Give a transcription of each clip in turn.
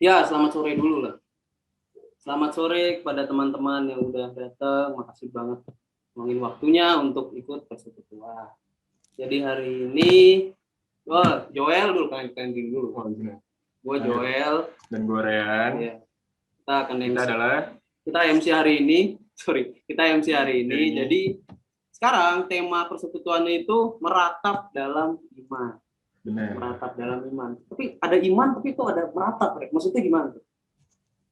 Ya, selamat sore dulu lah. Selamat sore kepada teman-teman yang udah datang. Makasih banget ngomongin waktunya untuk ikut persekutuan. Jadi hari ini, Joel dulu kan dulu. Oh, iya. Gue Joel Dan gue Rehan. Ya. Kita MC hari ini. Kita MC hari ini. Jadi sekarang tema persekutuannya itu meratap dalam iman. Benar. Meratap dalam iman. Tapi ada iman, tapi kok ada meratap, Rek? Maksudnya gimana tuh?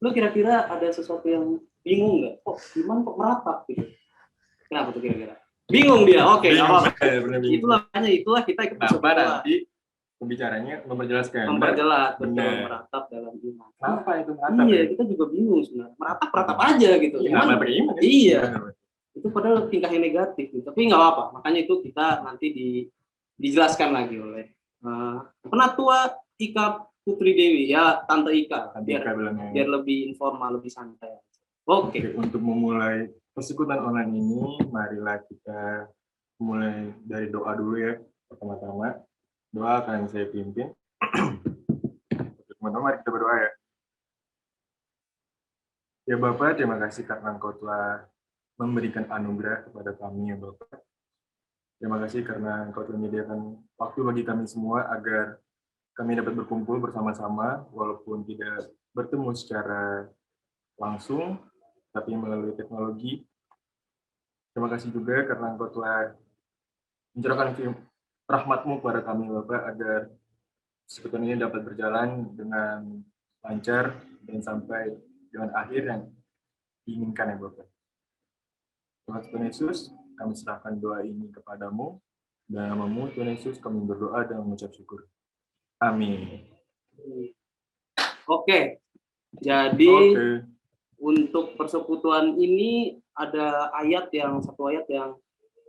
Lu kira-kira ada sesuatu yang bingung nggak? Kok iman kok meratap gitu? Kenapa tuh kira-kira? Bingung dia. Oke, nggak apa-apa. Itulah kita ikut persekutuan. Nanti pembicaranya memperjelaskan. Memperjelas, betul, meratap dalam iman. Kenapa itu meratap? Iya, kita juga bingung sebenarnya. Meratap aja gitu. Kenapa pakai iman? Iya. Itu padahal tingkah yang negatif gitu. Tapi nggak apa-apa. Makanya itu kita nanti dijelaskan lagi oleh Penatua Ika Putri Dewi, ya Tante Ika, biar lebih informal, lebih santai. Oke. Untuk memulai persekutuan online ini, marilah kita mulai dari doa dulu ya. Pertama-tama, doa akan saya pimpin. Teman-teman, mari kita berdoa ya. Ya Bapak, terima kasih karena Engkau telah memberikan anugerah kepada kami ya Bapak. Terima kasih karena Engkau telah menyediakan waktu bagi kami semua agar kami dapat berkumpul bersama-sama walaupun tidak bertemu secara langsung, tapi melalui teknologi. Terima kasih juga karena Engkau telah mencurahkan rahmat-Mu kepada kami Bapak agar persekutuan ini dapat berjalan dengan lancar dan sampai dengan akhir yang diinginkan ya Bapak. Tuhan Yesus, kami serahkan doa ini kepadamu, dan nama-Mu Tuhan Yesus kami berdoa dan mengucap syukur. Amin. Oke, jadi untuk persekutuan ini ada satu ayat yang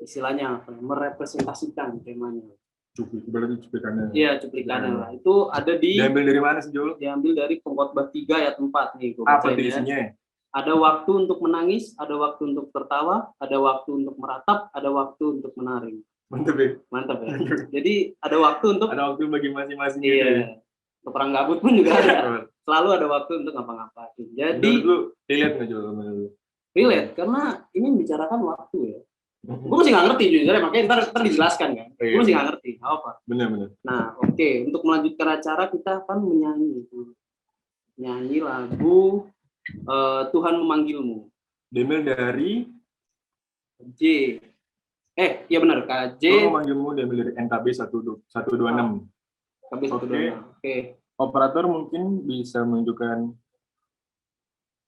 istilahnya merepresentasikan temanya. Berarti cuplikannya. Iya, cuplikannya lah. Itu ada diambil dari mana sih, Jul? Diambil dari Pengkhotbah 3 ayat 4 nih. Apa isinya? Ada waktu untuk menangis, ada waktu untuk tertawa, ada waktu untuk meratap, ada waktu untuk menari. Mantap ya. Jadi ada waktu bagi masing-masing. Iya. Perang gabut pun juga ada. Selalu ada waktu untuk ngapa-ngapain. Jadi relate nggak Jul? Relate karena ini membicarakan waktu ya. Gue masih nggak ngerti jujur, makanya ntar dijelaskan kan. Gue masih nggak ngerti apa. Benar. Nah, oke. Untuk melanjutkan acara kita akan menyanyi lagu Tuhan Memanggilmu. Diambil dari J. Iya benar, KJ. Tuhan Memanggilmu diambil dari NKB 126. NKB 126. Oke. Operator mungkin bisa menunjukkan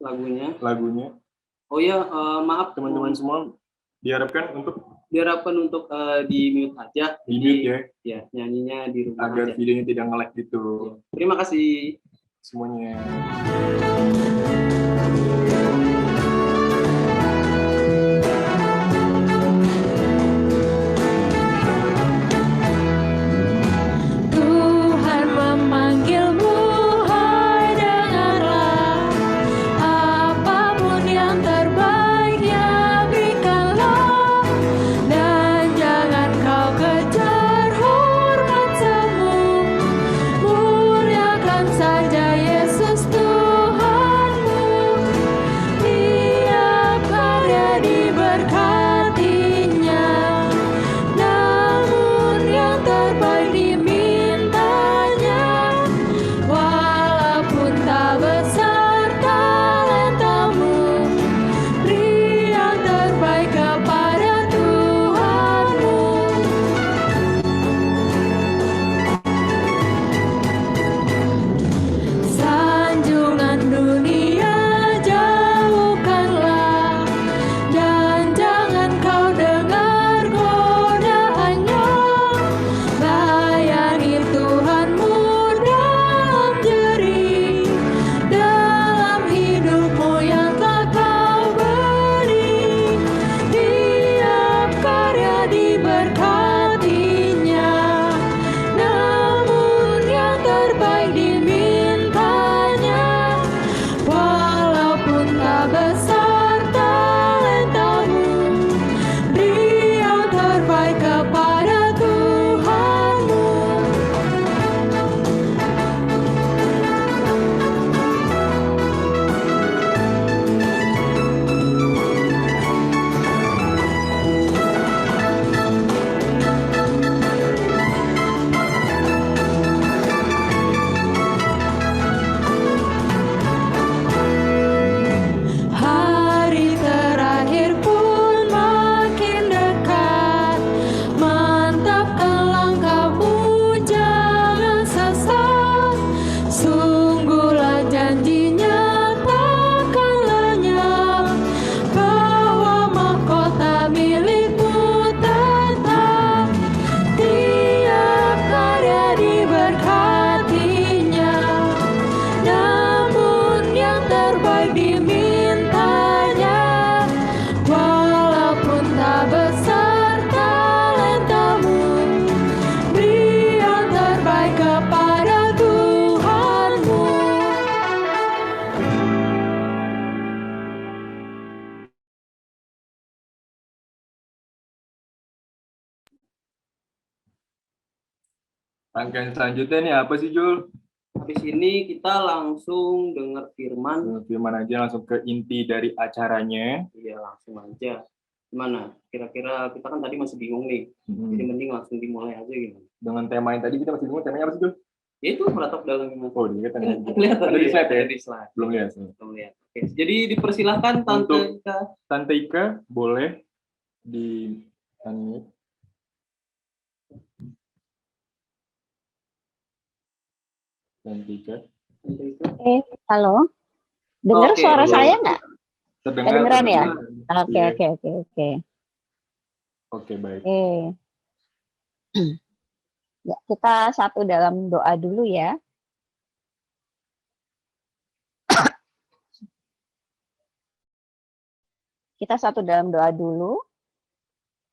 lagunya. Oh ya, maaf teman-teman semua. Diharapkan untuk di mute aja. Di mute ya. Ya, nyanyinya di rumah agar aja. Videonya tidak nge-lag gitu. Ya. Terima kasih semuanya. Rangkaian selanjutnya nih apa sih, Jul? Habis ini kita langsung dengar firman. Firman aja langsung ke inti dari acaranya. Iya, langsung aja. Gimana? Kira-kira kita kan tadi masih bingung nih. Jadi mending langsung dimulai aja gitu. Dengan tema yang tadi kita masih bingung, temanya apa sih, Jul? Ya itu meratap dalam iman. Oh, dia kan Kelihatan ada di slide ya? Ada di slide. Belum lihat. Belum lihat. Oke. Jadi dipersilahkan Tante Untuk Ika. Tante Ika boleh di unmute. Tante Ika. Halo. Dengar Oke, suara halo. saya nggak? Terdengar. Kedengeran ya? Iya. Oke. Oke, baik. Ya, kita satu dalam doa dulu ya. Kita satu dalam doa dulu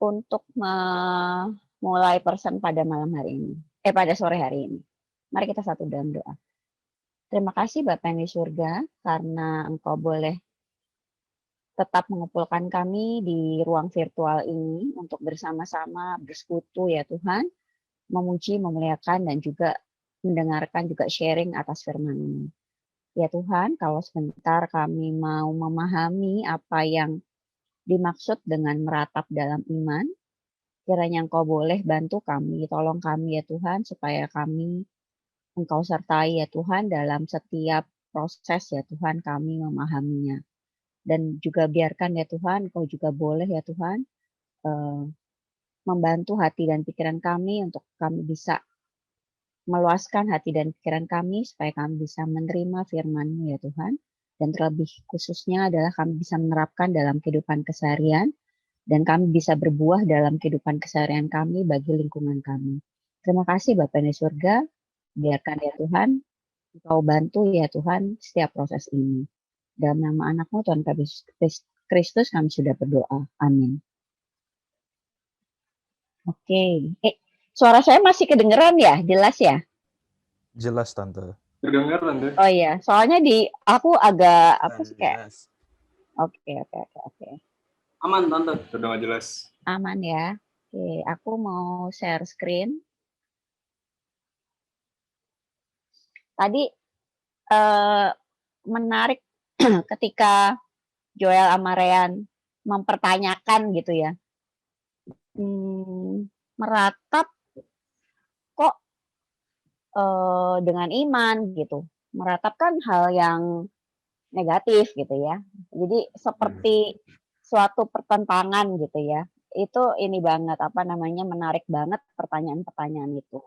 untuk memulai persen pada malam hari ini. Pada sore hari ini. Mari kita satu dalam doa. Terima kasih Bapa yang di surga karena Engkau boleh tetap mengumpulkan kami di ruang virtual ini untuk bersama-sama bersekutu ya Tuhan, memuji, memuliakan, dan juga mendengarkan juga sharing atas firman ini. Ya Tuhan, kalau sebentar kami mau memahami apa yang dimaksud dengan meratap dalam iman, kiranya Engkau boleh bantu kami, tolong kami ya Tuhan, supaya kami Engkau sertai ya Tuhan dalam setiap proses ya Tuhan kami memahaminya. Dan juga biarkan ya Tuhan, Engkau juga boleh ya Tuhan, membantu hati dan pikiran kami untuk kami bisa meluaskan hati dan pikiran kami supaya kami bisa menerima firman-Mu ya Tuhan. Dan terlebih khususnya adalah kami bisa menerapkan dalam kehidupan keseharian dan kami bisa berbuah dalam kehidupan keseharian kami bagi lingkungan kami. Terima kasih Bapa di surga, biarkan ya Tuhan, Engkau bantu ya Tuhan setiap proses ini. Dalam nama anak-Mu Tuhan Kristus kami sudah berdoa. Amin. Oke. Suara saya masih kedengeran ya? Jelas ya? Jelas, Tante. Terdengar, Tante. Oh iya, soalnya aku agak apa sih kayak. Oke. Aman, Tante. Terdengar jelas. Aman ya. Oke, aku mau share screen. Tadi menarik ketika Joel Amarean mempertanyakan gitu ya. Meratap kok dengan iman gitu. Meratap kan hal yang negatif gitu ya. Jadi seperti suatu pertentangan gitu ya. Itu ini banget menarik banget pertanyaan-pertanyaan itu.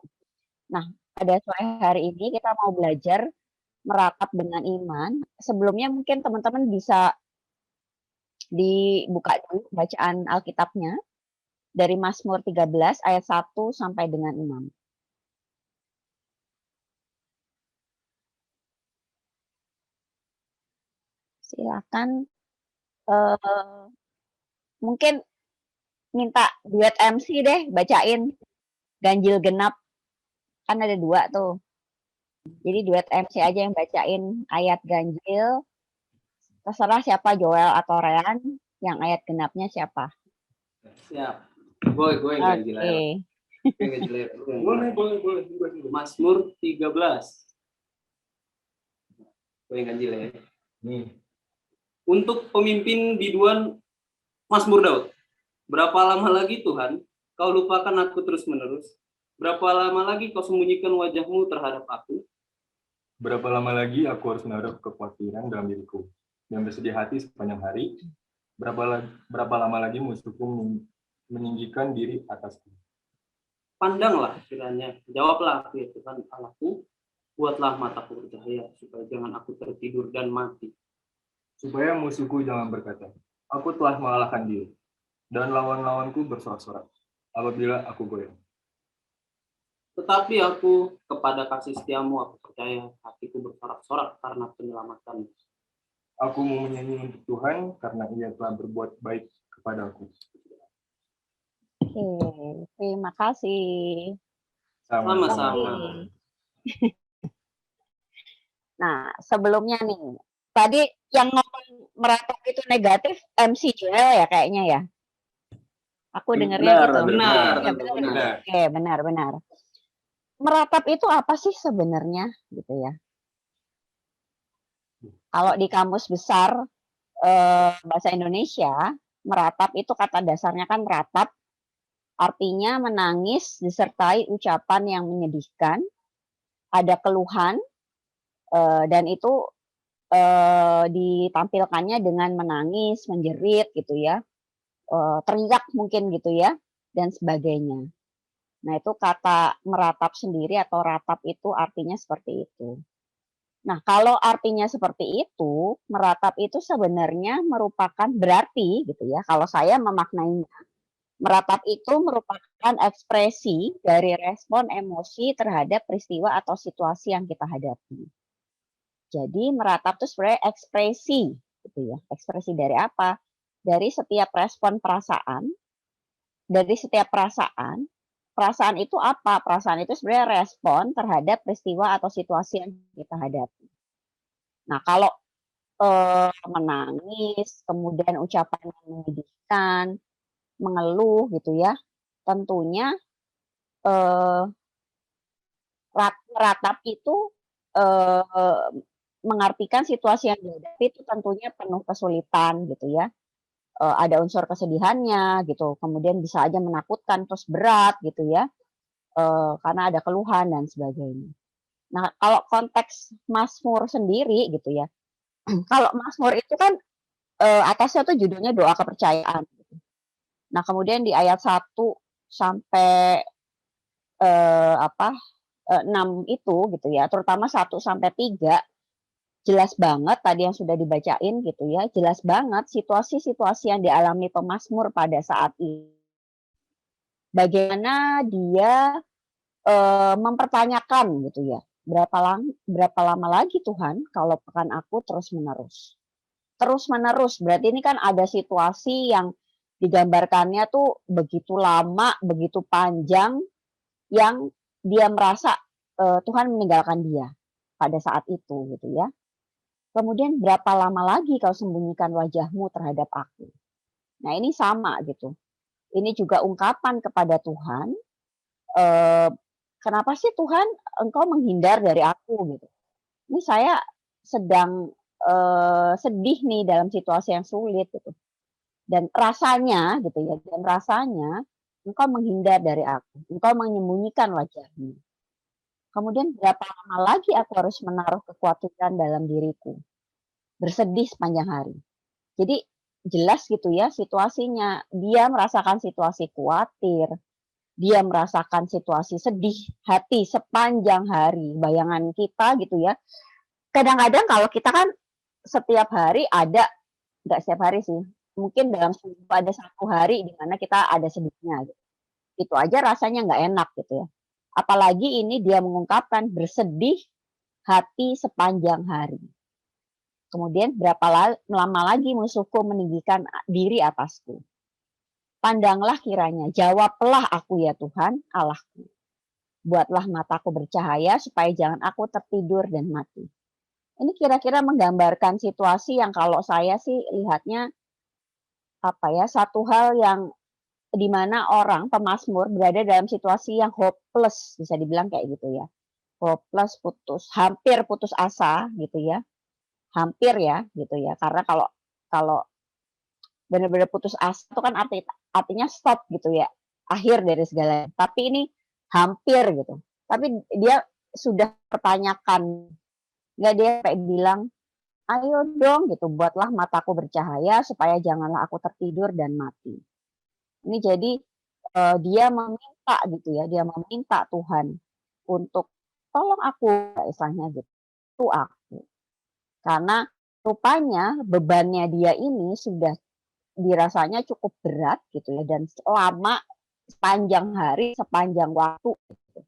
Nah, pada sore hari ini kita mau belajar meratap dengan iman. Sebelumnya mungkin teman-teman bisa dibuka dulu bacaan Alkitabnya dari Mazmur 13 ayat 1 sampai dengan 6. Silakan mungkin minta duet MC deh bacain ganjil genap, kan ada 2 tuh. Jadi duet MC aja yang bacain ayat ganjil. Terserah siapa, Joel atau Rean, yang ayat genapnya siapa. Siap. Gue yang ganjil aja. Boleh. Mazmur 13. Gue yang ganjil ya. Nih. Untuk pemimpin biduan Mazmur Daud. Berapa lama lagi Tuhan, kau lupakan aku terus-menerus? Berapa lama lagi kau sembunyikan wajah-Mu terhadap aku? Berapa lama lagi aku harus menaruh kekhawatiran dalam diriku dan bersedih hati sepanjang hari? Berapa lama lagi musuhku meninggikan diri atasku? Pandanglah kiranya, jawablah aku ya Tuhan Allahku, buatlah mataku bercahaya supaya jangan aku tertidur dan mati. Supaya musuhku jangan berkata, aku telah mengalahkan dia, dan lawan-lawanku bersorak-sorak apabila aku goyang. Tetapi aku kepada kasih setiamu aku percaya, hatiku bersorak-sorak karena penyelamatanmu. Aku mau menyanyi untuk Tuhan karena Ia telah berbuat baik kepadaku. Oke, terima kasih. Sama-sama. Nah, sebelumnya nih, tadi yang ngomong meratap itu negatif MC Joel ya kayaknya ya. Aku dengarnya gitu. Benar. Oke, benar. meratap itu apa sih sebenarnya gitu ya? Kalau di kamus besar bahasa Indonesia, meratap itu kata dasarnya kan ratap, artinya menangis disertai ucapan yang menyedihkan, ada keluhan, dan itu ditampilkannya dengan menangis, menjerit gitu ya, teriak mungkin gitu ya, dan sebagainya. Nah, itu kata meratap sendiri atau ratap itu artinya seperti itu. Nah, kalau artinya seperti itu, meratap itu sebenarnya merupakan berarti gitu ya, kalau saya memaknainya, meratap itu merupakan ekspresi dari respon emosi terhadap peristiwa atau situasi yang kita hadapi. Jadi meratap itu sebenarnya ekspresi gitu ya. Ekspresi dari apa? Dari setiap respon perasaan, dari setiap perasaan, perasaan itu apa? Perasaan itu sebenarnya respon terhadap peristiwa atau situasi yang kita hadapi. Nah, kalau menangis, kemudian ucapan yang menyedihkan, mengeluh gitu ya, tentunya eh, meratap itu eh, mengartikan situasi yang dihadapi itu tentunya penuh kesulitan gitu ya. Ada unsur kesedihannya gitu, kemudian bisa aja menakutkan terus berat gitu ya, karena ada keluhan dan sebagainya. Nah, kalau konteks Mazmur sendiri gitu ya, kalau Mazmur itu kan atasnya tuh judulnya doa kepercayaan. Gitu. Nah, kemudian di ayat 1 sampai 6 itu gitu ya, terutama 1 sampai 3 jelas banget tadi yang sudah dibacain gitu ya, jelas banget situasi-situasi yang dialami pemazmur pada saat ini. Bagaimana dia mempertanyakan gitu ya, berapa lama lagi Tuhan kalau pekan aku terus-menerus. Terus-menerus berarti ini kan ada situasi yang digambarkannya tuh begitu lama, begitu panjang yang dia merasa Tuhan meninggalkan dia pada saat itu gitu ya. Kemudian berapa lama lagi kau sembunyikan wajahmu terhadap aku? Nah ini sama gitu. Ini juga ungkapan kepada Tuhan, kenapa sih Tuhan engkau menghindar dari aku gitu. Ini saya sedang sedih nih dalam situasi yang sulit gitu. Dan rasanya gitu ya, dan rasanya engkau menghindar dari aku, engkau menyembunyikan wajahmu. Kemudian berapa lama lagi aku harus menaruh kekhawatiran dalam diriku, bersedih sepanjang hari. Jadi jelas gitu ya situasinya, dia merasakan situasi khawatir, dia merasakan situasi sedih hati sepanjang hari. Bayangan kita gitu ya, kadang-kadang kalau kita kan setiap hari ada, nggak setiap hari sih, mungkin dalam seminggu ada 1 hari di mana kita ada sedihnya gitu. Itu aja rasanya nggak enak gitu ya. Apalagi ini dia mengungkapkan bersedih hati sepanjang hari. Kemudian berapa lama lagi musuhku meninggikan diri atasku. Pandanglah kiranya, jawablah aku ya Tuhan Allahku. Buatlah mataku bercahaya supaya jangan aku tertidur dan mati. Ini kira-kira menggambarkan situasi yang kalau saya sih lihatnya satu hal yang di mana orang pemazmur berada dalam situasi yang hopeless, bisa dibilang kayak gitu ya. Hopeless, hampir putus asa gitu ya. Hampir ya gitu ya. Karena kalau kalau benar-benar putus asa itu kan artinya stop gitu ya. Akhir dari segalanya. Tapi ini hampir gitu. Tapi dia sudah pertanyakan. Nggak, dia kayak bilang, ayo dong gitu, buatlah mataku bercahaya supaya janganlah aku tertidur dan mati. Ini jadi dia meminta gitu ya, dia meminta Tuhan untuk tolong aku, istilahnya gitu, tuh aku. Karena rupanya bebannya dia ini sudah dirasanya cukup berat gitu ya, dan lama, sepanjang hari, sepanjang waktu gitu.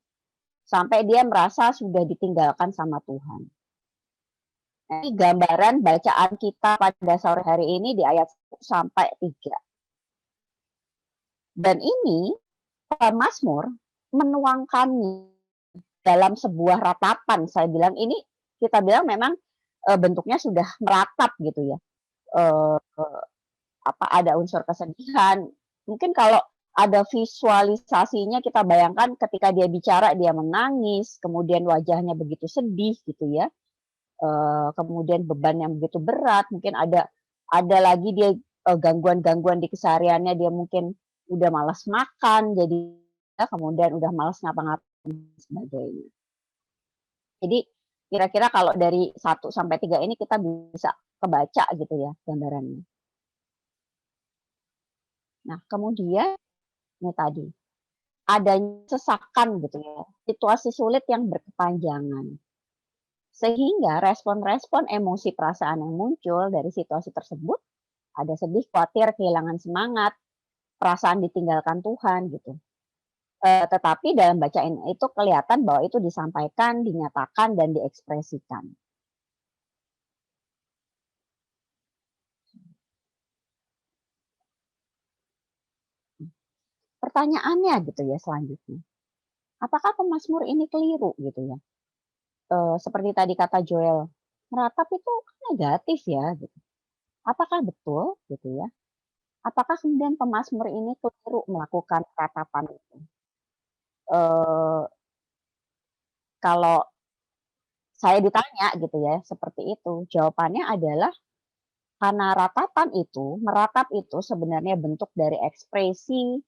Sampai dia merasa sudah ditinggalkan sama Tuhan. Nah, ini gambaran bacaan kita pada sore hari ini di ayat 1 sampai 3. Dan ini Mazmur menuangkannya dalam sebuah ratapan. Saya bilang ini, kita bilang memang bentuknya sudah meratap gitu ya. Ada unsur kesedihan. Mungkin kalau ada visualisasinya, kita bayangkan ketika dia bicara dia menangis, kemudian wajahnya begitu sedih gitu ya. Kemudian beban yang begitu berat, mungkin ada lagi dia gangguan-gangguan di kesehariannya, dia mungkin udah malas makan, jadi kemudian udah malas ngapa-ngapain dan sebagainya. Jadi kira-kira kalau dari 1 sampai 3 ini kita bisa kebaca gitu ya gambarannya. Nah, kemudian ini tadi, adanya sesakan gitu ya, situasi sulit yang berkepanjangan. Sehingga respon-respon emosi perasaan yang muncul dari situasi tersebut, ada sedih, khawatir, kehilangan semangat, perasaan ditinggalkan Tuhan gitu. Tetapi dalam bacaan itu kelihatan bahwa itu disampaikan, dinyatakan, dan diekspresikan. Pertanyaannya gitu ya selanjutnya, apakah pemazmur ini keliru gitu ya? Seperti tadi kata Joel, meratap itu kan negatif ya gitu. Apakah betul gitu ya? Apakah kemudian pemazmur ini keliru melakukan ratapan itu? Kalau saya ditanya gitu ya, seperti itu, jawabannya adalah karena ratapan itu, meratap itu sebenarnya bentuk dari ekspresi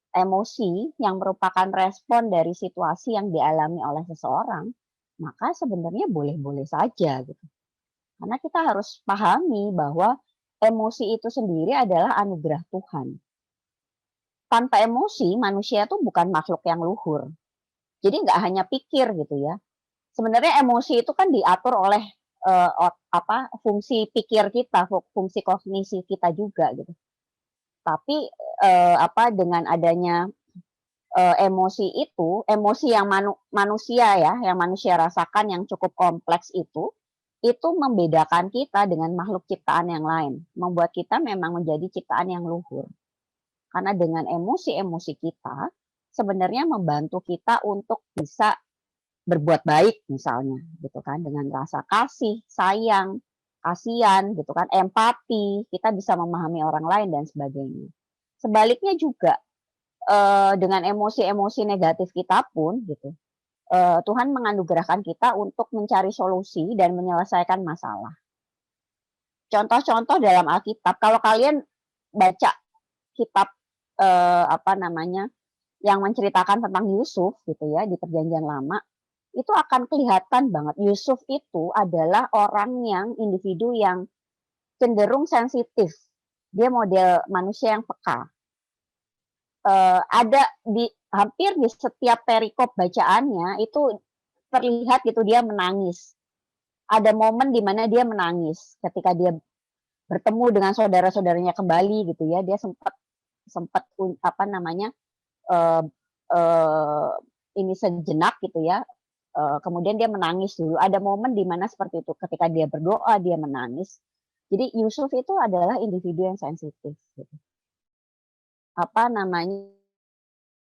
emosi yang merupakan respon dari situasi yang dialami oleh seseorang, maka sebenarnya boleh-boleh saja gitu. Karena kita harus pahami bahwa emosi itu sendiri adalah anugerah Tuhan. Tanpa emosi, manusia itu bukan makhluk yang luhur. Jadi nggak hanya pikir gitu ya. Sebenarnya emosi itu kan diatur oleh fungsi pikir kita, fungsi kognisi kita juga gitu. Tapi dengan adanya emosi itu, emosi yang manusia ya, yang manusia rasakan yang cukup kompleks itu membedakan kita dengan makhluk ciptaan yang lain, membuat kita memang menjadi ciptaan yang luhur. Karena dengan emosi-emosi kita sebenarnya membantu kita untuk bisa berbuat baik misalnya gitu kan, dengan rasa kasih, sayang, kasihan gitu kan, empati, kita bisa memahami orang lain dan sebagainya. Sebaliknya juga dengan emosi-emosi negatif kita pun gitu, Tuhan menganugerahkan kita untuk mencari solusi dan menyelesaikan masalah. Contoh-contoh dalam Alkitab, kalau kalian baca kitab yang menceritakan tentang Yusuf gitu ya di Perjanjian Lama, itu akan kelihatan banget Yusuf itu adalah orang yang individu yang cenderung sensitif. Dia model manusia yang peka. Ada hampir di setiap perikop bacaannya itu terlihat gitu dia menangis. Ada momen di mana dia menangis ketika dia bertemu dengan saudara-saudaranya kembali gitu ya. Dia sempat ini sejenak gitu ya. Kemudian dia menangis dulu. Ada momen di mana seperti itu ketika dia berdoa dia menangis. Jadi Yusuf itu adalah individu yang sensitif gitu.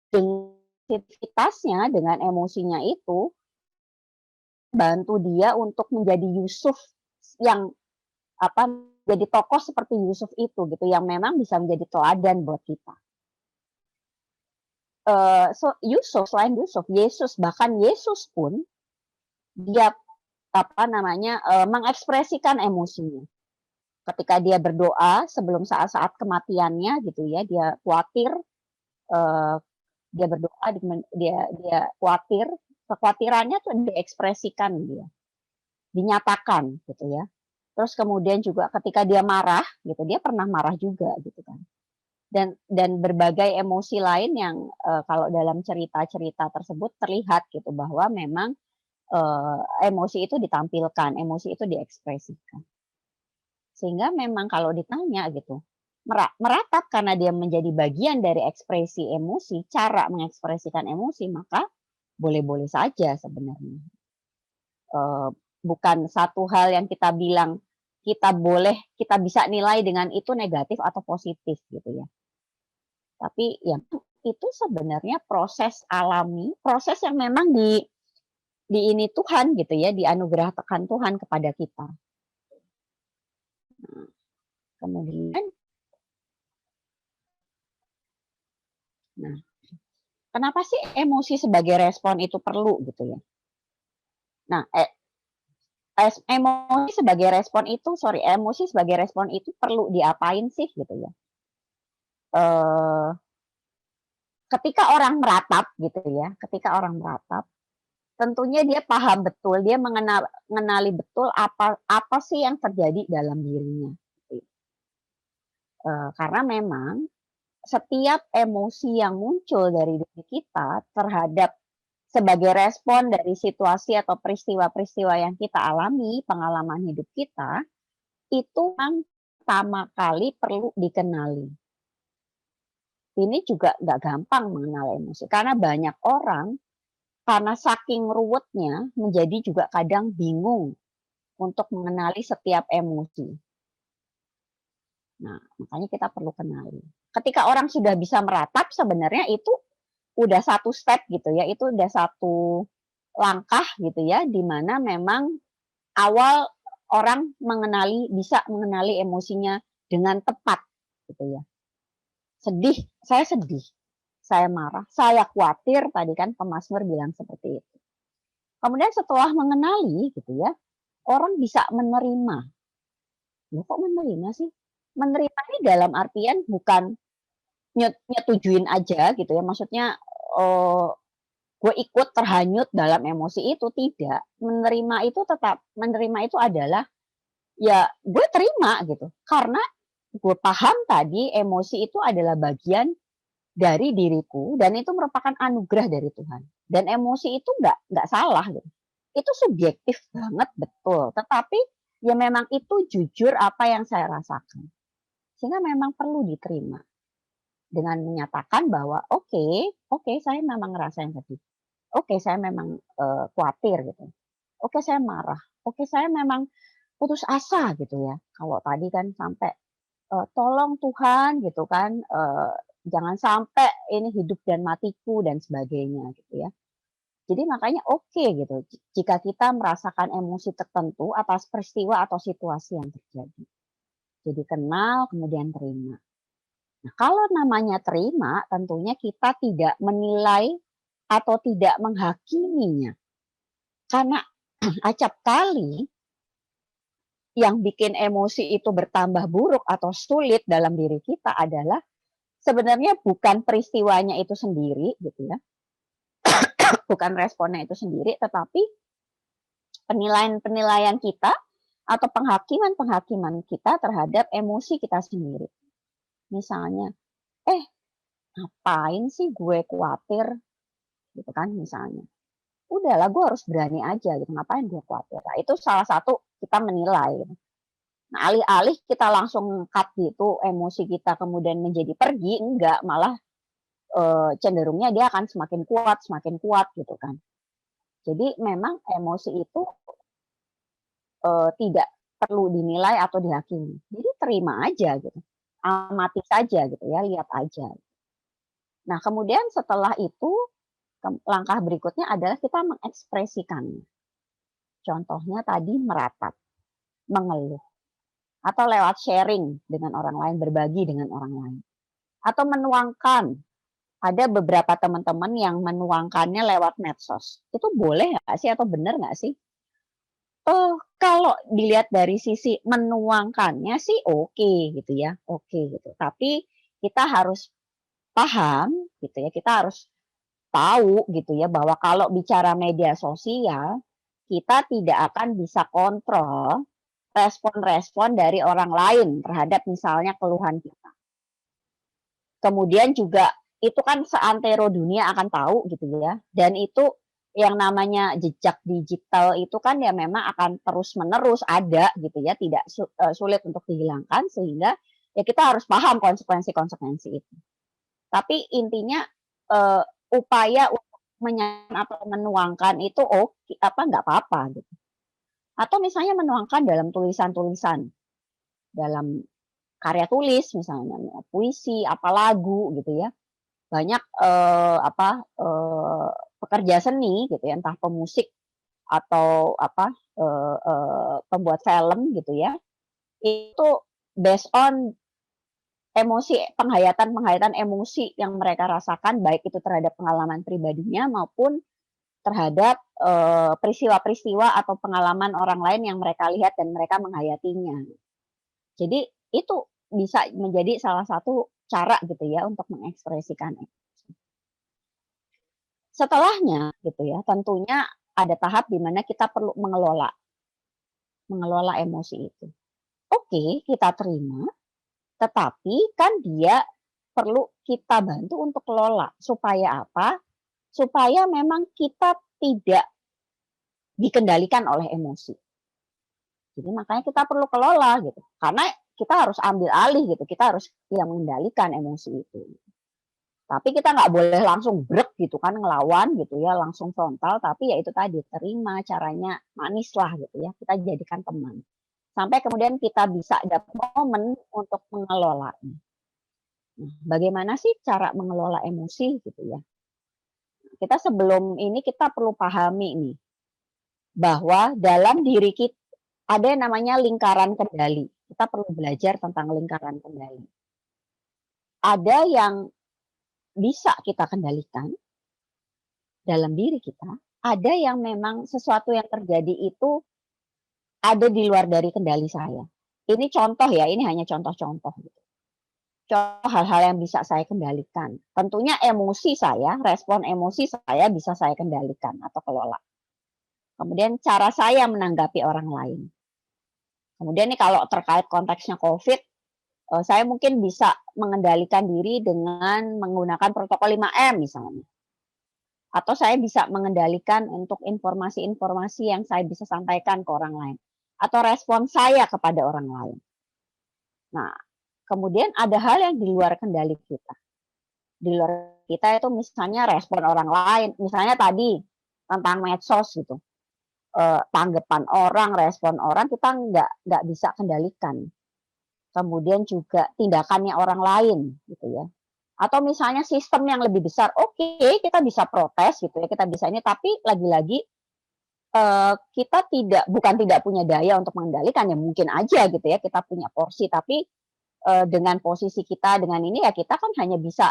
Sensitivitasnya dengan emosinya itu bantu dia untuk menjadi Yusuf yang jadi tokoh seperti Yusuf itu gitu yang memang bisa menjadi teladan buat kita. Yusuf, selain Yusuf, Yesus, bahkan Yesus pun dia mengekspresikan emosinya. Ketika dia berdoa sebelum saat-saat kematiannya gitu ya, dia khawatir, dia berdoa, dia khawatir, kekhawatirannya tuh diekspresikan dia, dinyatakan gitu ya. Terus kemudian juga ketika dia marah gitu, dia pernah marah juga gitu kan. Dan berbagai emosi lain yang kalau dalam cerita-cerita tersebut terlihat gitu bahwa memang emosi itu ditampilkan, emosi itu diekspresikan. Sehingga memang kalau ditanya gitu, meratap karena dia menjadi bagian dari ekspresi emosi, cara mengekspresikan emosi, maka boleh-boleh saja sebenarnya. Bukan satu hal yang kita bilang kita bisa nilai dengan itu negatif atau positif gitu ya. Tapi ya itu sebenarnya proses alami, proses yang memang di ini Tuhan gitu ya, dianugerahkan Tuhan kepada kita. Nah, kemudian kenapa sih emosi sebagai respon itu perlu gitu ya? Nah, emosi sebagai respon itu perlu diapain sih gitu ya? Eh, ketika orang meratap gitu ya, tentunya dia paham betul, dia mengenali betul apa sih yang terjadi dalam dirinya. Karena memang setiap emosi yang muncul dari diri kita terhadap sebagai respon dari situasi atau peristiwa-peristiwa yang kita alami, pengalaman hidup kita, itu memang pertama kali perlu dikenali. Ini juga nggak gampang mengenal emosi, karena banyak orang karena saking ruwetnya menjadi juga kadang bingung untuk mengenali setiap emosi. Nah, makanya kita perlu kenali. Ketika orang sudah bisa meratap, sebenarnya itu udah satu step gitu ya, itu udah satu langkah gitu ya, di mana memang awal orang bisa mengenali emosinya dengan tepat gitu ya. Sedih, saya marah, saya khawatir, tadi kan pemazmur bilang seperti itu. Kemudian setelah mengenali gitu ya, orang bisa menerima. Loh, kok menerima sih? Menerima ini dalam artian bukan nyetujuin aja gitu ya, maksudnya gue ikut terhanyut dalam emosi itu, tidak. Menerima itu adalah ya gue terima gitu, karena gue paham tadi emosi itu adalah bagian dari diriku dan itu merupakan anugerah dari Tuhan. Dan emosi itu nggak salah gitu. Itu subjektif banget, betul. Tetapi ya memang itu jujur apa yang saya rasakan. Sehingga memang perlu diterima. Dengan menyatakan bahwa oke, saya memang ngerasain sedih. Oke, saya memang khawatir gitu. Oke, saya marah. Oke, saya memang putus asa gitu ya. Kalau tadi kan sampai tolong Tuhan gitu kan, jangan sampai ini hidup dan matiku dan sebagainya gitu ya. Jadi makanya oke gitu, jika kita merasakan emosi tertentu atas peristiwa atau situasi yang terjadi. Jadi kenal, kemudian terima. Nah, kalau namanya terima, tentunya kita tidak menilai atau tidak menghakiminya. Karena acap kali yang bikin emosi itu bertambah buruk atau sulit dalam diri kita adalah sebenarnya bukan peristiwanya itu sendiri gitu ya. Bukan responnya itu sendiri, tetapi penilaian-penilaian kita atau penghakiman-penghakiman kita terhadap emosi kita sendiri. Misalnya, ngapain sih gue khawatir gitu kan misalnya. Udahlah, gue harus berani aja gitu, ngapain gue khawatir. Nah, itu salah satu kita menilai. Nah, alih-alih kita langsung cut gitu, emosi kita kemudian menjadi pergi, enggak, malah cenderungnya dia akan semakin kuat gitu kan. Jadi memang emosi itu tidak perlu dinilai atau dihakimi. Jadi terima aja gitu. Amati saja gitu ya, lihat aja. Nah, kemudian setelah itu langkah berikutnya adalah kita mengekspresikannya. Contohnya tadi meratap, mengeluh, atau lewat sharing dengan orang lain, berbagi dengan orang lain. Atau menuangkan. Ada beberapa teman-teman yang menuangkannya lewat medsos. Itu boleh nggak sih atau benar nggak sih? Kalau dilihat dari sisi menuangkannya sih oke gitu ya, oke gitu. Tapi kita harus paham gitu ya, kita harus tahu gitu ya bahwa kalau bicara media sosial, kita tidak akan bisa kontrol respon-respon dari orang lain terhadap misalnya keluhan kita. Kemudian juga itu kan seantero dunia akan tahu gitu ya, dan itu yang namanya jejak digital itu kan ya memang akan terus-menerus ada gitu ya, tidak sulit untuk dihilangkan, sehingga ya kita harus paham konsekuensi-konsekuensi itu. Tapi intinya upaya untuk atau menuangkan itu nggak apa-apa gitu. Atau misalnya menuangkan dalam tulisan-tulisan, dalam karya tulis misalnya, puisi, apa lagu gitu ya. Banyak pekerja seni gitu ya, entah pemusik atau pembuat film gitu ya, itu based on penghayatan emosi yang mereka rasakan, baik itu terhadap pengalaman pribadinya maupun terhadap peristiwa-peristiwa atau pengalaman orang lain yang mereka lihat dan mereka menghayatinya. Jadi itu bisa menjadi salah satu cara gitu ya untuk mengekspresikan emosi. Setelahnya gitu ya, tentunya ada tahap di mana kita perlu mengelola emosi itu. Oke, kita terima, tetapi kan dia perlu kita bantu untuk kelola. Supaya apa? Supaya memang kita tidak dikendalikan oleh emosi. Jadi makanya kita perlu kelola gitu. Karena kita harus ambil alih gitu. Kita harus yang mengendalikan emosi itu. Tapi kita nggak boleh langsung brek gitu kan, ngelawan gitu ya, langsung frontal. Tapi ya itu tadi, terima, caranya manis lah gitu ya. Kita jadikan teman. Sampai kemudian kita bisa dapat momen untuk mengelolanya. Nah, bagaimana sih cara mengelola emosi gitu ya? Kita sebelum ini kita perlu pahami nih, bahwa dalam diri kita ada yang namanya lingkaran kendali. Kita perlu belajar tentang lingkaran kendali. Ada yang bisa kita kendalikan dalam diri kita, ada yang memang sesuatu yang terjadi itu ada di luar dari kendali saya. Ini contoh ya, ini hanya contoh-contoh gitu. Contoh hal-hal yang bisa saya kendalikan. Tentunya emosi saya, respon emosi saya bisa saya kendalikan atau kelola. Kemudian cara saya menanggapi orang lain. Kemudian nih kalau terkait konteksnya COVID, saya mungkin bisa mengendalikan diri dengan menggunakan protokol 5M misalnya. Atau saya bisa mengendalikan untuk informasi-informasi yang saya bisa sampaikan ke orang lain. Atau respon saya kepada orang lain. Nah, kemudian ada hal yang di luar kendali kita. Di luar kita itu misalnya respon orang lain. Misalnya tadi tentang medsos gitu. Tanggapan orang, respon orang kita nggak bisa kendalikan. Kemudian juga tindakannya orang lain gitu ya. Atau misalnya sistem yang lebih besar, oke, kita bisa protes gitu ya, kita bisa ini, tapi lagi-lagi kita bukan tidak punya daya untuk mengendalikan, ya mungkin aja gitu ya, kita punya porsi, tapi dengan posisi kita dengan ini ya kita kan hanya bisa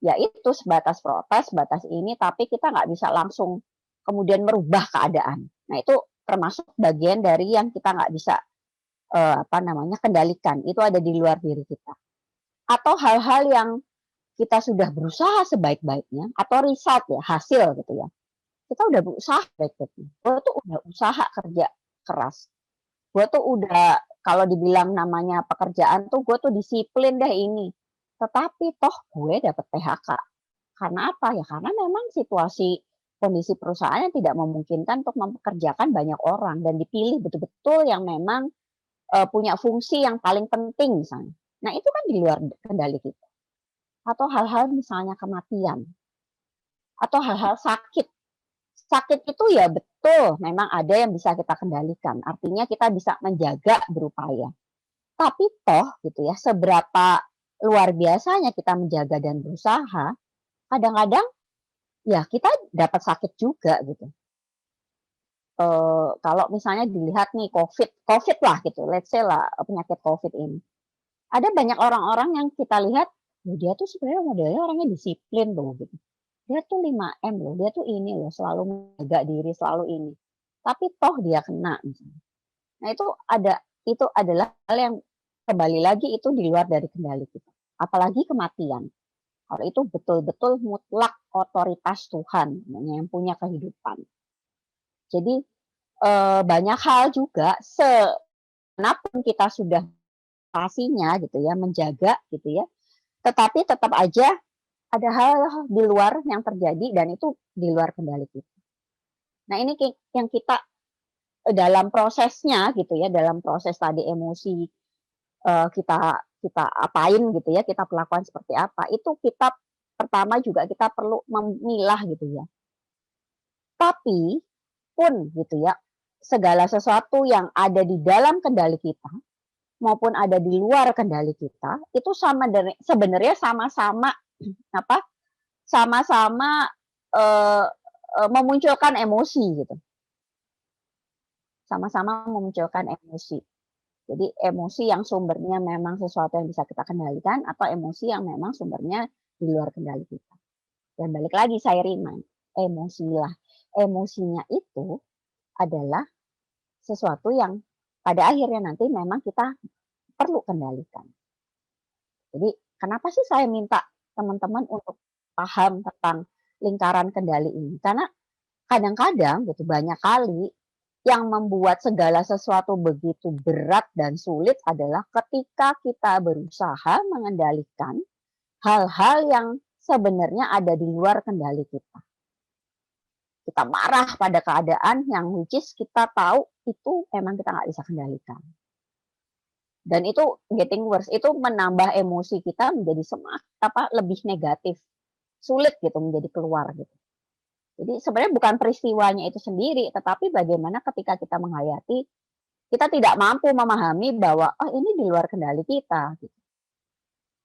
ya itu sebatas protes, sebatas ini, tapi kita nggak bisa langsung kemudian merubah keadaan. Nah itu termasuk bagian dari yang kita nggak bisa kendalikan. Itu ada di luar diri kita. Atau hal-hal yang kita sudah berusaha sebaik-baiknya atau result ya hasil gitu ya. Kita udah berusaha baik-baiknya. Gue tuh udah usaha kerja keras. Gue tuh udah kalau dibilang namanya pekerjaan tuh gue tuh disiplin deh ini. Tetapi toh gue dapet PHK. Karena apa ya? Karena memang kondisi perusahaan yang tidak memungkinkan untuk mempekerjakan banyak orang dan dipilih betul-betul yang memang punya fungsi yang paling penting misalnya. Nah itu kan di luar kendali kita. Atau hal-hal misalnya kematian. Atau hal-hal sakit. Sakit itu ya betul memang ada yang bisa kita kendalikan. Artinya kita bisa menjaga berupaya. Tapi toh gitu ya, seberapa luar biasanya kita menjaga dan berusaha, kadang-kadang ya kita dapat sakit juga gitu. Kalau misalnya dilihat nih COVID lah gitu, let's say lah penyakit COVID ini. Ada banyak orang-orang yang kita lihat, dia tuh sebenarnya modelnya orangnya disiplin loh gitu. Dia tuh 5M loh, dia tuh ini loh, selalu menjaga diri, selalu ini. Tapi toh dia kena misalnya. Nah itu adalah hal yang kembali lagi itu di luar dari kendali kita. Apalagi kematian. Kalau itu betul-betul mutlak otoritas Tuhan yang punya kehidupan. Jadi banyak hal juga semanapun kita sudah pastinya gitu ya menjaga gitu ya, tetapi tetap aja ada hal di luar yang terjadi dan itu di luar kendali kita. Nah ini yang kita dalam prosesnya gitu ya, dalam proses tadi emosi kita apain gitu ya, kita perlakuan seperti apa, itu kita pertama juga kita perlu memilah gitu ya. Tapi pun gitu ya, segala sesuatu yang ada di dalam kendali kita maupun ada di luar kendali kita itu sebenarnya sama-sama sama-sama memunculkan emosi gitu. Sama-sama memunculkan emosi. Jadi emosi yang sumbernya memang sesuatu yang bisa kita kendalikan atau emosi yang memang sumbernya di luar kendali kita. Dan balik lagi saya remind, emosinya itu adalah sesuatu yang pada akhirnya nanti memang kita perlu kendalikan. Jadi kenapa sih saya minta teman-teman untuk paham tentang lingkaran kendali ini? Karena kadang-kadang gitu banyak kali yang membuat segala sesuatu begitu berat dan sulit adalah ketika kita berusaha mengendalikan hal-hal yang sebenarnya ada di luar kendali kita. Kita marah pada keadaan yang which is kita tahu itu memang kita nggak bisa kendalikan. Dan itu getting worse, itu menambah emosi kita menjadi lebih negatif, sulit gitu menjadi keluar gitu. Jadi sebenarnya bukan peristiwanya itu sendiri, tetapi bagaimana ketika kita menghayati, kita tidak mampu memahami bahwa oh ini di luar kendali kita. Gitu.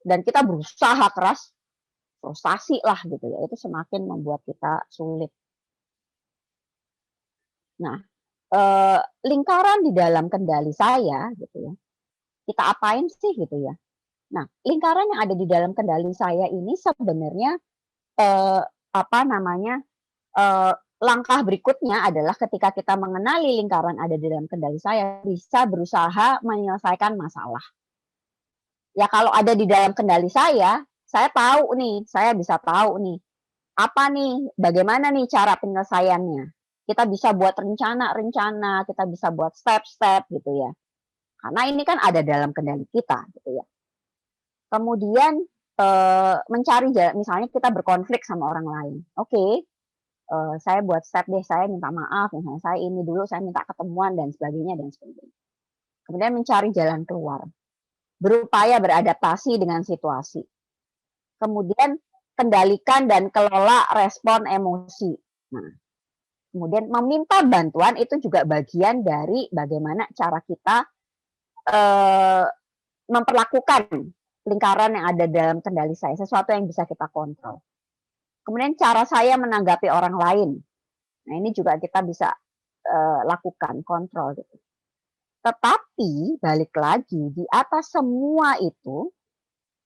Dan kita berusaha keras, frustasi lah gitu ya, itu semakin membuat kita sulit. Nah, lingkaran di dalam kendali saya gitu ya, kita apain sih gitu ya. Nah, lingkaran yang ada di dalam kendali saya ini sebenarnya langkah berikutnya adalah ketika kita mengenali lingkaran ada di dalam kendali saya, bisa berusaha menyelesaikan masalah. Ya kalau ada di dalam kendali saya tahu nih, saya bisa tahu nih, apa nih, bagaimana nih cara penyelesaiannya. Kita bisa buat rencana-rencana, kita bisa buat step-step gitu ya. Karena ini kan ada dalam kendali kita gitu ya. Kemudian mencari jalan, misalnya kita berkonflik sama orang lain. Oke, saya buat step deh, saya minta maaf, misalnya saya ini dulu, saya minta ketemuan dan sebagainya dan sebagainya. Kemudian mencari jalan keluar, berupaya beradaptasi dengan situasi. Kemudian kendalikan dan kelola respon emosi. Nah, kemudian meminta bantuan itu juga bagian dari bagaimana cara kita memperlakukan lingkaran yang ada dalam kendali saya, sesuatu yang bisa kita kontrol. Kemudian cara saya menanggapi orang lain. Nah, ini juga kita bisa lakukan, kontrol gitu. Tetapi balik lagi di atas semua itu,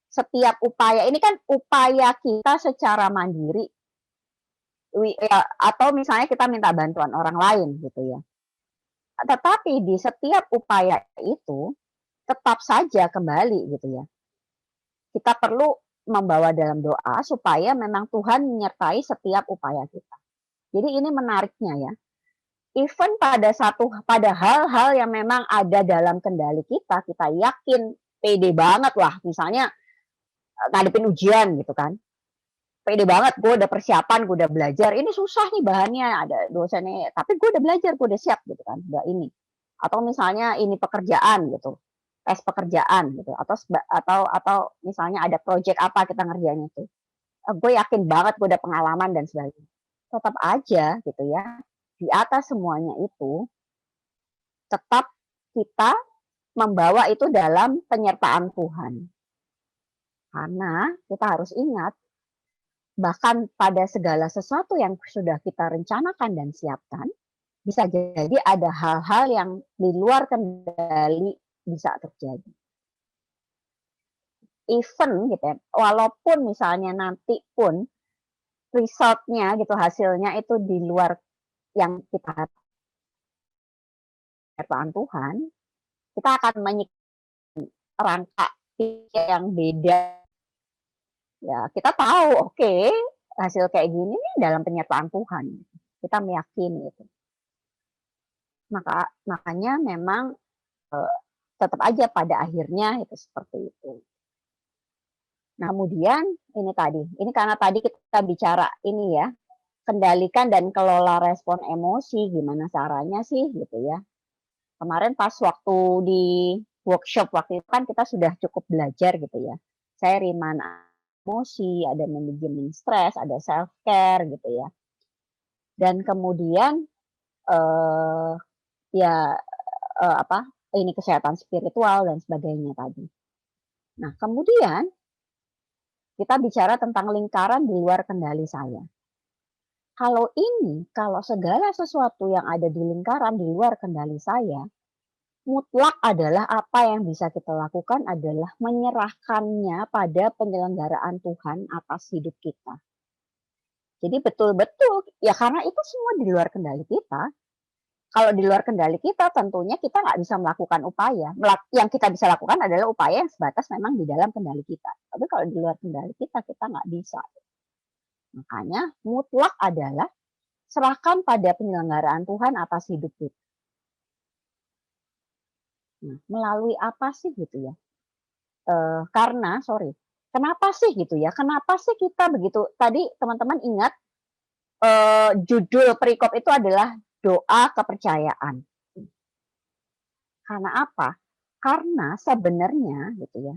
setiap upaya ini kan upaya kita secara mandiri atau misalnya kita minta bantuan orang lain gitu ya. Tetapi di setiap upaya itu tetap saja kembali gitu ya. Kita perlu membawa dalam doa supaya memang Tuhan menyertai setiap upaya kita. Jadi ini menariknya ya. Even pada hal-hal yang memang ada dalam kendali kita yakin pede banget lah, misalnya ngadepin ujian gitu kan. Pede banget, gue udah persiapan, gue udah belajar. Ini susah nih bahannya, ada dosennya, tapi gue udah belajar, gue udah siap gitu kan, udah ini. Atau misalnya ini pekerjaan gitu, tes pekerjaan gitu, atau misalnya ada project apa kita ngerjain itu. Gue yakin banget, gue udah pengalaman dan sebagainya. Tetap aja gitu ya, di atas semuanya itu, tetap kita membawa itu dalam penyertaan Tuhan. Karena kita harus ingat, bahkan pada segala sesuatu yang sudah kita rencanakan dan siapkan, bisa jadi ada hal-hal yang di luar kendali bisa terjadi. Even gitu ya, walaupun misalnya nanti pun resultnya gitu, hasilnya itu di luar yang kita harapkan Tuhan, kita akan menyikapi rangka yang beda. Ya, kita tahu, oke, hasil kayak gini nih dalam penyertaan Tuhan. Kita meyakini itu. Makanya memang tetap aja pada akhirnya itu seperti itu. Nah, kemudian ini karena tadi kita bicara ini ya, kendalikan dan kelola respon emosi, gimana caranya sih gitu ya. Kemarin pas waktu di workshop waktu itu kan kita sudah cukup belajar gitu ya. Saya remind emosi, ada manajemen stres, ada self care gitu ya. Dan kemudian ini kesehatan spiritual dan sebagainya tadi. Nah, kemudian kita bicara tentang lingkaran di luar kendali saya. Kalau segala sesuatu yang ada di lingkaran di luar kendali saya, mutlak adalah apa yang bisa kita lakukan adalah menyerahkannya pada penyelenggaraan Tuhan atas hidup kita. Jadi betul-betul, ya karena itu semua di luar kendali kita. Kalau di luar kendali kita, tentunya kita nggak bisa melakukan upaya. Yang kita bisa lakukan adalah upaya yang sebatas memang di dalam kendali kita. Tapi kalau di luar kendali kita nggak bisa. Makanya mutlak adalah serahkan pada penyelenggaraan Tuhan atas hidup kita. Nah, melalui apa sih gitu ya? Kenapa sih gitu ya? Kenapa sih kita begitu? Tadi teman-teman ingat judul perikop itu adalah doa kepercayaan. Karena apa? Karena sebenarnya gitu ya,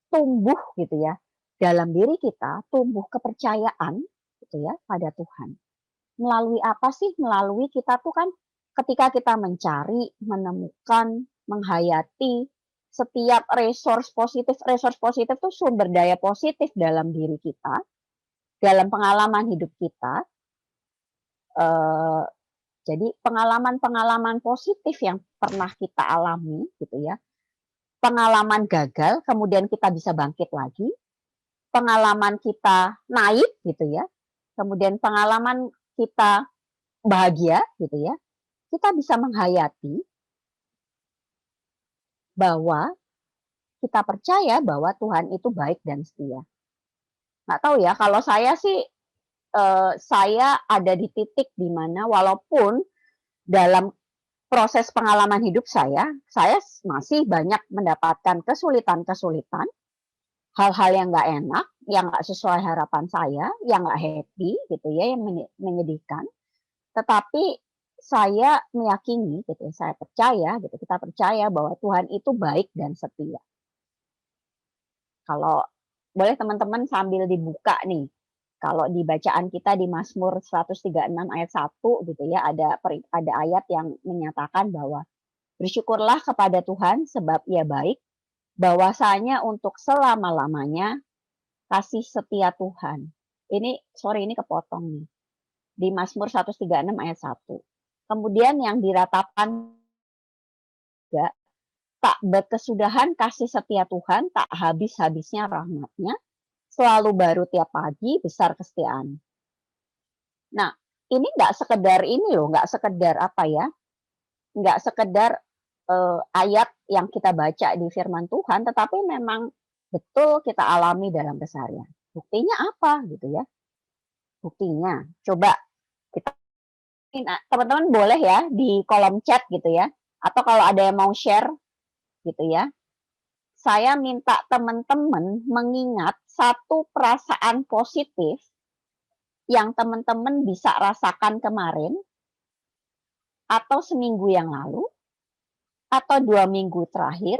tumbuh gitu ya dalam diri kita, tumbuh kepercayaan gitu ya pada Tuhan. Melalui apa sih? Melalui kita tuh kan ketika kita mencari, menemukan, menghayati setiap resource positif tuh sumber daya positif dalam diri kita, dalam pengalaman hidup kita. Jadi pengalaman-pengalaman positif yang pernah kita alami gitu ya, pengalaman gagal, kemudian kita bisa bangkit lagi, pengalaman kita naik gitu ya, kemudian pengalaman kita bahagia gitu ya, kita bisa menghayati bahwa kita percaya bahwa Tuhan itu baik dan setia. Nggak tahu ya, kalau saya sih, saya ada di titik di mana walaupun dalam proses pengalaman hidup saya masih banyak mendapatkan kesulitan-kesulitan, hal-hal yang nggak enak, yang nggak sesuai harapan saya, yang nggak happy gitu ya, yang menyedihkan. Tetapi saya meyakini gitu, saya percaya gitu, kita percaya bahwa Tuhan itu baik dan setia. Kalau boleh teman-teman sambil dibuka nih, kalau di bacaan kita di Mazmur 136 ayat 1 gitu ya, ada ayat yang menyatakan bahwa bersyukurlah kepada Tuhan sebab Ia baik, bahwasanya untuk selama-lamanya kasih setia Tuhan. Ini kepotong nih. Di Mazmur 136 ayat 1. Kemudian yang diratakan juga, tak berkesudahan kasih setia Tuhan, tak habis-habisnya rahmat-Nya, selalu baru tiap pagi, besar kesetiaan. Nah, ini nggak sekedar nggak sekedar ayat yang kita baca di firman Tuhan, tetapi memang betul kita alami dalam keseharian. Buktinya apa gitu ya? Buktinya, coba kita, teman-teman boleh ya di kolom chat gitu ya, atau kalau ada yang mau share gitu ya, saya minta teman-teman mengingat satu perasaan positif yang teman-teman bisa rasakan kemarin, atau seminggu yang lalu, atau 2 minggu terakhir.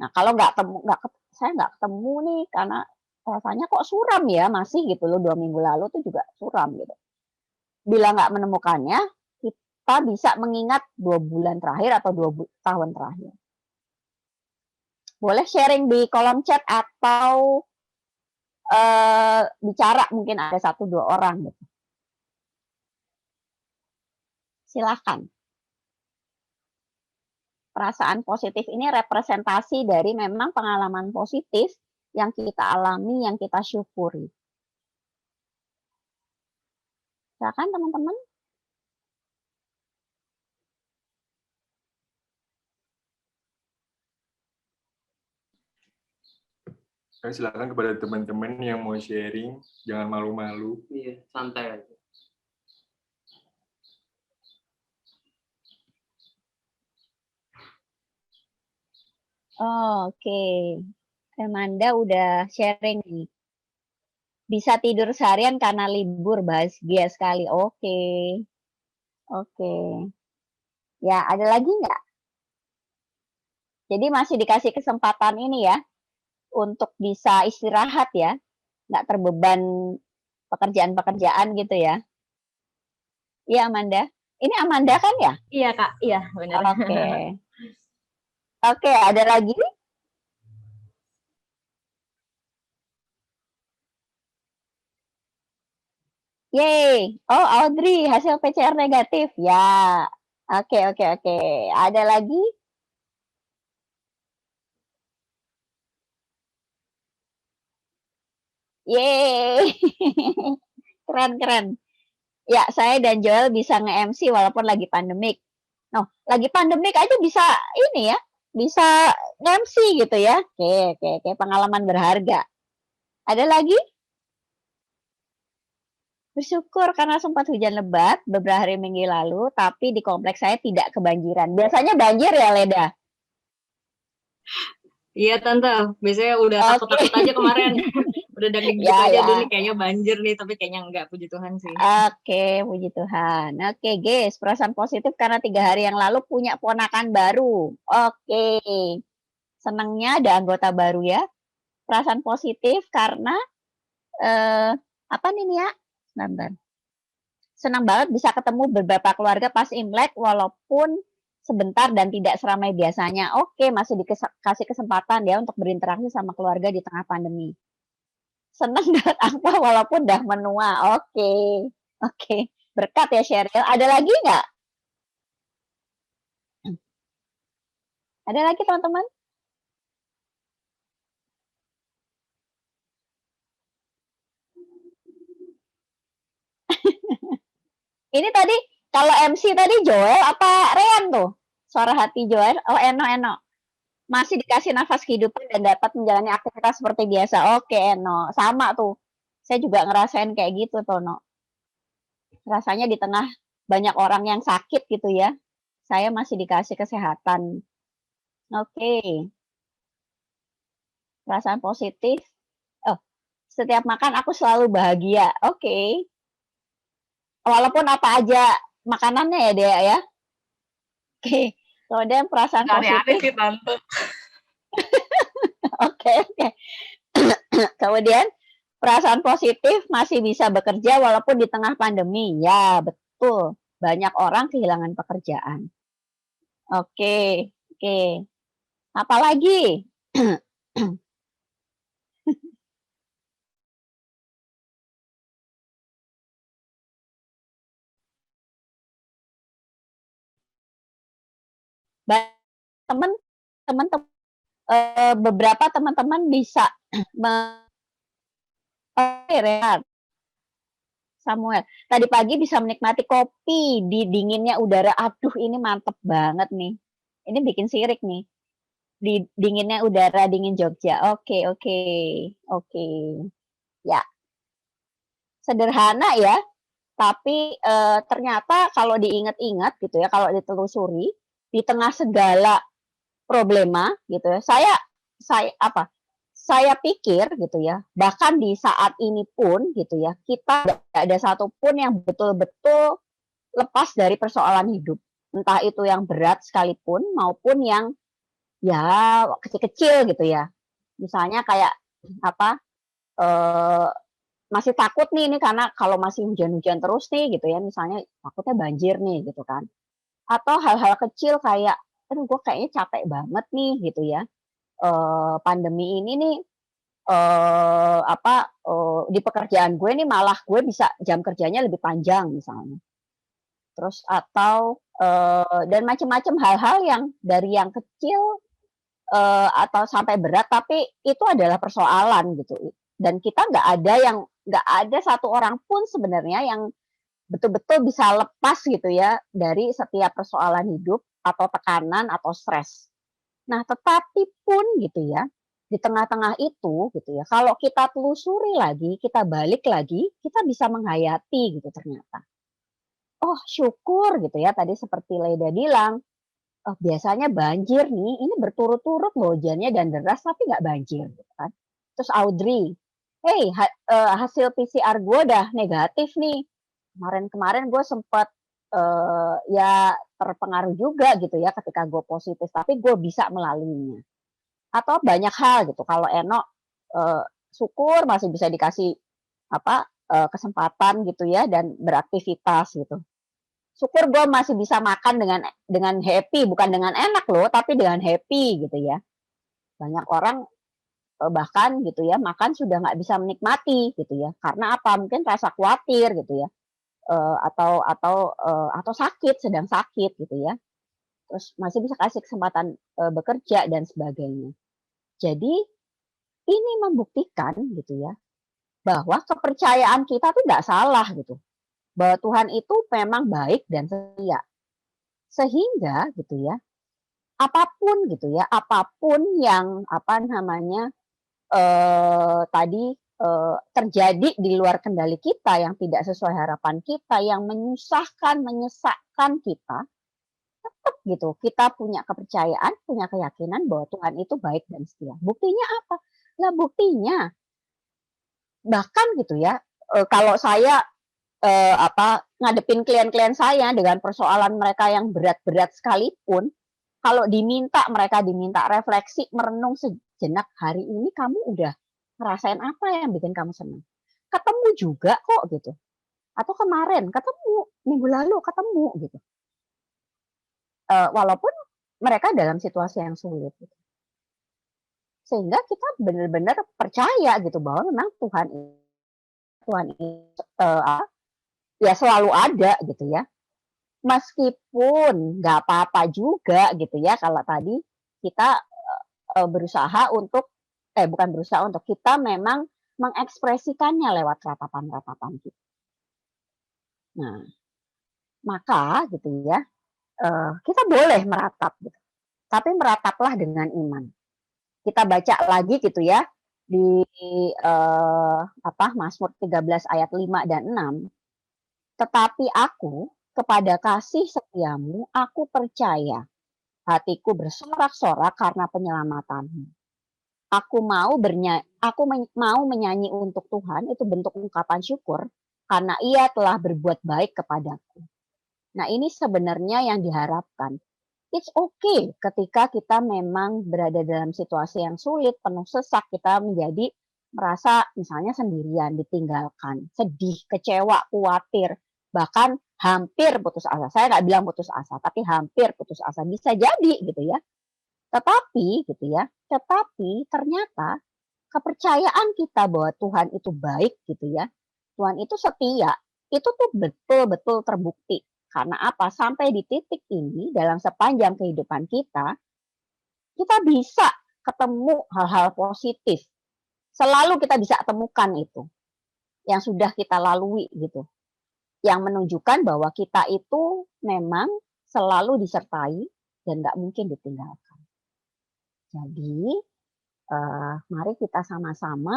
Nah, kalau saya nggak ketemu nih karena rasanya kok suram ya, masih gitu loh, 2 minggu lalu tuh juga suram gitu. Bila nggak menemukannya, kita bisa mengingat 2 bulan terakhir atau 2 tahun terakhir. Boleh sharing di kolom chat atau bicara, mungkin ada 1-2 orang gitu. Silakan. Perasaan positif ini representasi dari memang pengalaman positif yang kita alami, yang kita syukuri. Silakan teman-teman. Silakan kepada teman-teman yang mau sharing, jangan malu-malu. Iya, santai aja. Oke. Amanda udah sharing nih. Bisa tidur seharian karena libur, bahagia sekali. Oke. Ya, ada lagi nggak? Jadi masih dikasih kesempatan ini ya, untuk bisa istirahat ya, nggak terbeban pekerjaan-pekerjaan gitu ya. Iya, Amanda. Ini Amanda kan ya? Iya, Kak. Iya, benar. Oke. Oke, ada lagi? Yeay. Oh, Audrey, hasil PCR negatif. Ya. Oke, oke, oke. Ada lagi? Yeay. Keren, keren. Ya, saya dan Joel bisa nge-MC walaupun lagi pandemik. No, lagi pandemik aja bisa ini ya, bisa nge-MC gitu ya. Oke, oke, oke. Pengalaman berharga. Ada lagi? Bersyukur karena sempat hujan lebat beberapa hari minggu lalu, tapi di kompleks saya tidak kebanjiran. Biasanya banjir ya, Leda? Iya Tante, biasanya udah takut-takut Oke. aja kemarin. Udah daging gitu Ya, aja, ya. aduh nih kayaknya banjir nih, tapi kayaknya enggak, puji Tuhan sih. Oke, puji Tuhan. Oke, guys, perasaan positif karena 3 hari yang lalu punya ponakan baru. Oke, senangnya ada anggota baru ya. Perasaan positif karena apa nih ya? Sebentar. Senang banget bisa ketemu beberapa keluarga pas Imlek walaupun sebentar dan tidak seramai biasanya. Oke, masih dikasih kesempatan ya untuk berinteraksi sama keluarga di tengah pandemi. Senang dapat angpao walaupun dah menua. Oke, oke. Berkat ya Sheryl. Ada lagi nggak? Ada lagi teman-teman? Ini tadi kalau MC tadi Joel apa Rean tuh? Suara hati Joel. Oh, Eno. Masih dikasih nafas kehidupan dan dapat menjalani aktivitas seperti biasa. Oke, Eno. Sama tuh. Saya juga ngerasain kayak gitu, Tono. Rasanya di tengah banyak orang yang sakit gitu ya. Saya masih dikasih kesehatan. Oke. Perasaan positif. Oh, setiap makan aku selalu bahagia. Oke. Walaupun apa aja makanannya ya, Dea ya. Oke. Kemudian perasaan Aneh-aneh positif. sih Tante. Oke. Kemudian perasaan positif masih bisa bekerja walaupun di tengah pandemi. Ya, betul. Banyak orang kehilangan pekerjaan. Oke. Apalagi? Teman-teman beberapa teman-teman bisa Samuel, tadi pagi bisa menikmati kopi di dinginnya udara. Aduh, ini mantep banget nih. Ini bikin sirik nih. Di dinginnya udara dingin Jogja. Oke. Ya, sederhana ya. Tapi ternyata kalau diingat-ingat gitu ya, kalau ditelusuri di tengah segala problema gitu ya. Saya pikir gitu ya, bahkan di saat ini pun gitu ya, kita tidak ada satupun yang betul-betul lepas dari persoalan hidup. Entah itu yang berat sekalipun maupun yang ya kecil-kecil gitu ya. Misalnya kayak apa masih takut nih ini karena kalau masih hujan-hujan terus nih gitu ya, misalnya takutnya banjir nih gitu kan. Atau hal-hal kecil kayak, aduh gue kayaknya capek banget nih gitu ya. Pandemi ini nih di pekerjaan gue nih malah gue bisa jam kerjanya lebih panjang misalnya. Terus atau dan macam-macam hal-hal yang dari yang kecil atau sampai berat tapi itu adalah persoalan gitu. Dan kita nggak ada satu orang pun sebenarnya yang betul-betul bisa lepas gitu ya dari setiap persoalan hidup atau tekanan atau stres. Nah, tetapi pun gitu ya, di tengah-tengah itu gitu ya, kalau kita telusuri lagi, kita balik lagi, kita bisa menghayati gitu ternyata. Oh, syukur gitu ya, tadi seperti Leda bilang, oh, biasanya banjir nih, ini berturut-turut loh hujannya dan deras tapi nggak banjir gitu kan. Terus Audrey, hey, hasil PCR gue udah negatif nih. Kemarin-kemarin gue sempat ya terpengaruh juga gitu ya ketika gue positif, tapi gue bisa melaluinya. Atau banyak hal gitu. Kalau Eno syukur masih bisa dikasih kesempatan gitu ya dan beraktivitas gitu. Syukur gue masih bisa makan dengan happy, bukan dengan enak loh, tapi dengan happy gitu ya. Banyak orang bahkan gitu ya makan sudah nggak bisa menikmati gitu ya. Karena apa? Mungkin rasa khawatir gitu ya. Atau sakit, sedang sakit gitu ya. Terus masih bisa kasih kesempatan bekerja dan sebagainya. Jadi ini membuktikan gitu ya bahwa kepercayaan kita tuh nggak salah gitu. Bahwa Tuhan itu memang baik dan setia. Sehingga gitu ya, apapun gitu ya, apapun yang tadi terjadi di luar kendali kita yang tidak sesuai harapan kita, yang menyusahkan, menyesakkan kita, tetap gitu kita punya kepercayaan, punya keyakinan bahwa Tuhan itu baik dan setia. Buktinya apa? Lah buktinya bahkan gitu ya, kalau saya ngadepin klien-klien saya dengan persoalan mereka yang berat-berat sekalipun, kalau mereka diminta refleksi, merenung sejenak, hari ini kamu udah ngerasain apa yang bikin kamu senang? Ketemu juga kok gitu. Atau kemarin ketemu, minggu lalu ketemu gitu. Walaupun mereka dalam situasi yang sulit. Gitu. Sehingga kita benar-benar percaya gitu bahwa memang Tuhan ya selalu ada gitu ya. Meskipun nggak apa-apa juga gitu ya kalau tadi kita berusaha untuk bukan berusaha untuk, kita memang mengekspresikannya lewat ratapan-ratapan kita. Nah, maka gitu ya, kita boleh meratap gitu. Tapi merataplah dengan iman. Kita baca lagi gitu ya di Mazmur 13 ayat 5 dan 6. Tetapi aku kepada kasih setiamu aku percaya. Hatiku bersorak-sorak karena penyelamatanmu. Aku mau menyanyi untuk Tuhan, itu bentuk ungkapan syukur karena Ia telah berbuat baik kepadaku. Nah, ini sebenarnya yang diharapkan. It's okay ketika kita memang berada dalam situasi yang sulit, penuh sesak, kita merasa misalnya sendirian, ditinggalkan, sedih, kecewa, khawatir, bahkan hampir putus asa. Saya nggak bilang putus asa, tapi hampir putus asa. Bisa jadi gitu ya. Tetapi ternyata kepercayaan kita bahwa Tuhan itu baik gitu ya, Tuhan itu setia, itu tuh betul-betul terbukti. Karena apa? Sampai di titik ini dalam sepanjang kehidupan kita bisa ketemu hal-hal positif. Selalu kita bisa temukan itu yang sudah kita lalui gitu. Yang menunjukkan bahwa kita itu memang selalu disertai dan nggak mungkin ditinggalkan. Jadi, mari kita sama-sama,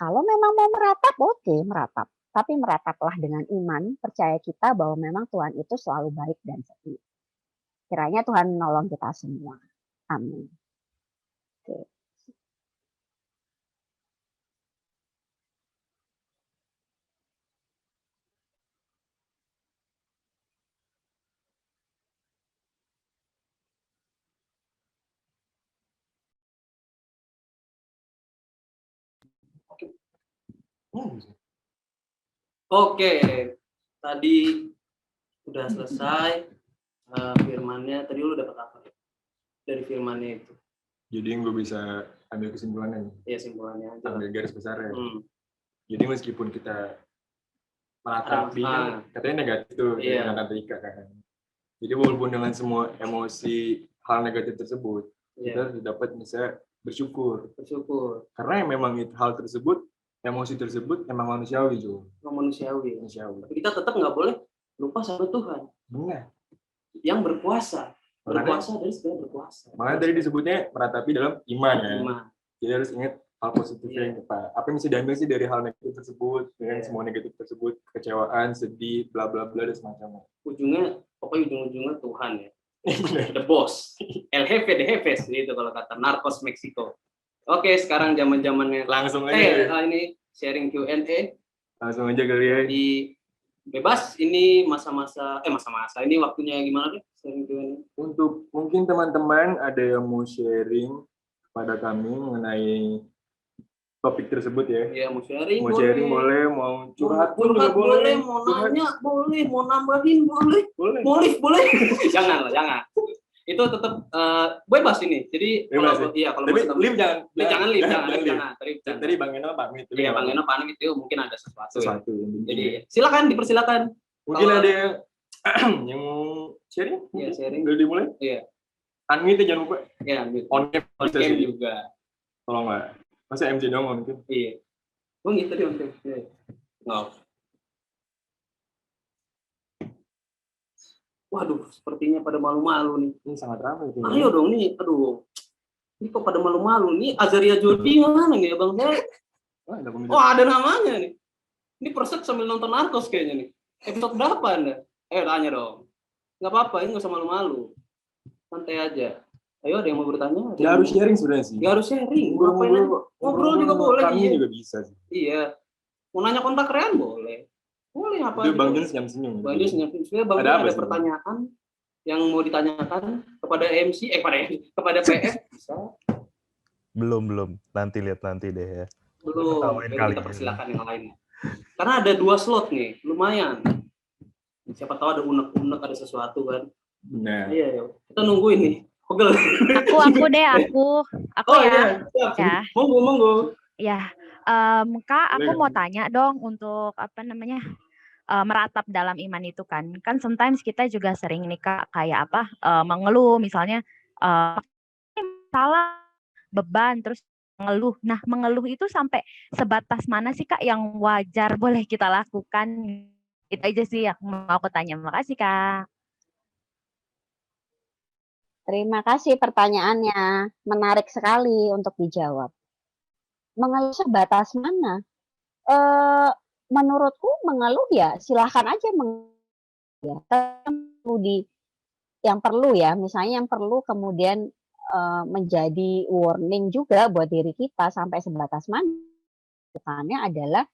kalau memang mau meratap, oke, meratap. Tapi merataplah dengan iman, percaya kita bahwa memang Tuhan itu selalu baik dan setia. Kiranya Tuhan menolong kita semua. Amin. Oke. Oke, tadi udah selesai firmannya. Tadi lu dapat apa dari firmannya itu? Jadi yang gue bisa ambil kesimpulannya nih. Iya, simpulannya aja. Ambil garis besarnya. Jadi meskipun kita meratapi, katanya negatif tuh, dengan Tante Ika kan. Jadi walaupun dengan semua emosi hal negatif tersebut, kita dapat bisa bersyukur. Karena memang hal tersebut, emosi tersebut emang manusiawi juga. Manusiawi. Tapi kita tetap nggak boleh lupa sama Tuhan. Benar. Yang berkuasa. Berkuasa dari segala berkuasa. Makanya tadi disebutnya meratapi dalam iman ya. Jadi harus ingat hal positif yang apa yang bisa diambil sih dari hal negatif tersebut, dengan semua negatif tersebut, kecewaan, sedih, bla bla bla dan semacamnya. Ujung-ujungnya Tuhan ya. The boss. El jefe de jefes itu kalau kata Narcos Meksiko. Oke, sekarang zaman-zamannya langsung aja. Ini sharing Q&A. Langsung aja kali ya. Di bebas, ini masa-masa ini waktunya gimana deh sharing Q&A? Untuk mungkin teman-teman ada yang mau sharing kepada kami mengenai topik tersebut ya. Iya, mau sharing boleh, mau curhat pun juga boleh, mau nanya boleh, mau nambahin boleh. Jangan. Itu tetap bebas ini. Jadi Bebas, kalau iya kalau Tapi mau ketemu, live jangan. jangan live, jangan live. jangan. Tadi Bang Eno pamit. tapi Iya nggak Bang apa-apa. Eno panik itu mungkin ada sesuatu. Ya. Sesuatu. yang penting. Jadi silakan dipersilakan. mungkin kalau- ada yang mau sharing? Iya, sharing. Udah dimulai? Iya. Unmute jangan lupa. Ya, mute. On cam On bisa cam sih. juga. Tolong lah. Masa MC dong on cam? Iya. Oh gitu dia on cam. Iya. Nggak. Waduh, sepertinya pada malu-malu nih. Ini sangat ramai. itu. Ayo dong nih, aduh. Ini kok pada malu-malu nih? Azaria Jodi mana nih, Bang? Wah, ada pemirsa. Oh, ada namanya nih. Ini perset sambil nonton Narcos kayaknya nih. Episode berapa Anda? Tanya dong. Nggak apa-apa, ini nggak usah malu-malu. Santai aja. Ayo, ada yang mau bertanya? Nggak harus sharing sebenarnya sih. Nggak harus sharing. Ngapain aja? Ngobrol juga boleh. Kami Iya. juga bisa sih. Iya. Mau nanya kontak Rean boleh. Boleh apa Itu aja. Bang Jun senyum-senyum. Bang Jun senyum. Sebenarnya Bang Ada Jun apa ada sih? pertanyaan yang mau ditanyakan kepada MC, kepada PF bisa. Belum. Nanti lihat nanti deh ya. Belum. Ketawain Jadi kali kita ini. persilakan yang lain. Karena ada 2 slot nih, lumayan. Siapa tahu ada unek-unek, ada sesuatu kan. Nah, Iya, iya. Kita nungguin nih. Pegel. Aku deh, aku Oh ya. iya, siap. Ya. Monggo. Ya, Kak, aku Boleh, mau Kak. tanya dong untuk apa namanya meratap dalam iman itu kan. Kan sometimes kita juga sering nih Kak kayak apa mengeluh misalnya salah beban terus mengeluh. Nah, mengeluh itu sampai sebatas mana sih Kak yang wajar boleh kita lakukan? Itu aja sih yang mau aku tanya. Makasih Kak. Terima kasih pertanyaannya. Menarik sekali untuk dijawab. Mengeluh sebatas mana? Menurutku mengeluh ya silahkan aja ya. Yang perlu ya, misalnya yang perlu kemudian menjadi warning juga buat diri kita sampai sebatas mana. Bukannya adalah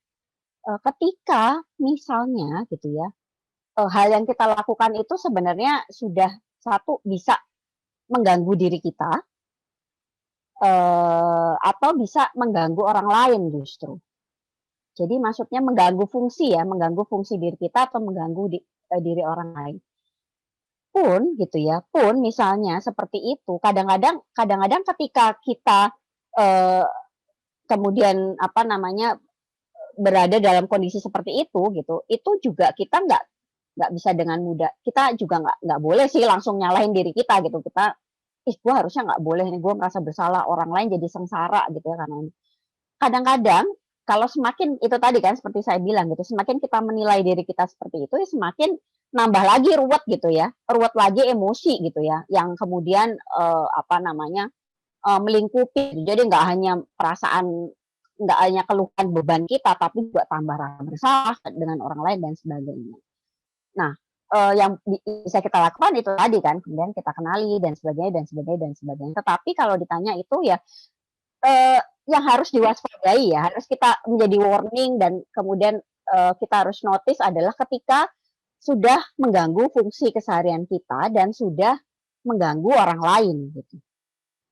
ketika misalnya gitu ya, hal yang kita lakukan itu sebenarnya sudah satu bisa mengganggu diri kita, atau bisa mengganggu orang lain justru. Jadi maksudnya mengganggu fungsi diri kita atau mengganggu diri orang lain. Pun gitu ya, pun misalnya seperti itu, kadang-kadang ketika kita kemudian apa namanya berada dalam kondisi seperti itu juga kita nggak bisa dengan mudah. Kita juga nggak boleh sih langsung nyalahin diri kita gitu. Kita gue harusnya nggak boleh nih, gue merasa bersalah, orang lain jadi sengsara gitu ya karena ini. Kadang-kadang kalau semakin itu tadi kan seperti saya bilang gitu, semakin kita menilai diri kita seperti itu, ya semakin nambah lagi ruwet gitu ya, ruwet lagi emosi gitu ya, yang kemudian apa namanya melingkupi. Jadi nggak hanya perasaan, nggak hanya keluhan beban kita, tapi juga tambah rasa bersalah dengan orang lain dan sebagainya. Nah, yang bisa kita lakukan itu tadi kan, kemudian kita kenali dan sebagainya. Tetapi kalau ditanya itu ya yang harus diwaspadai ya, harus kita menjadi warning dan kemudian kita harus notice adalah ketika sudah mengganggu fungsi keseharian kita dan sudah mengganggu orang lain gitu.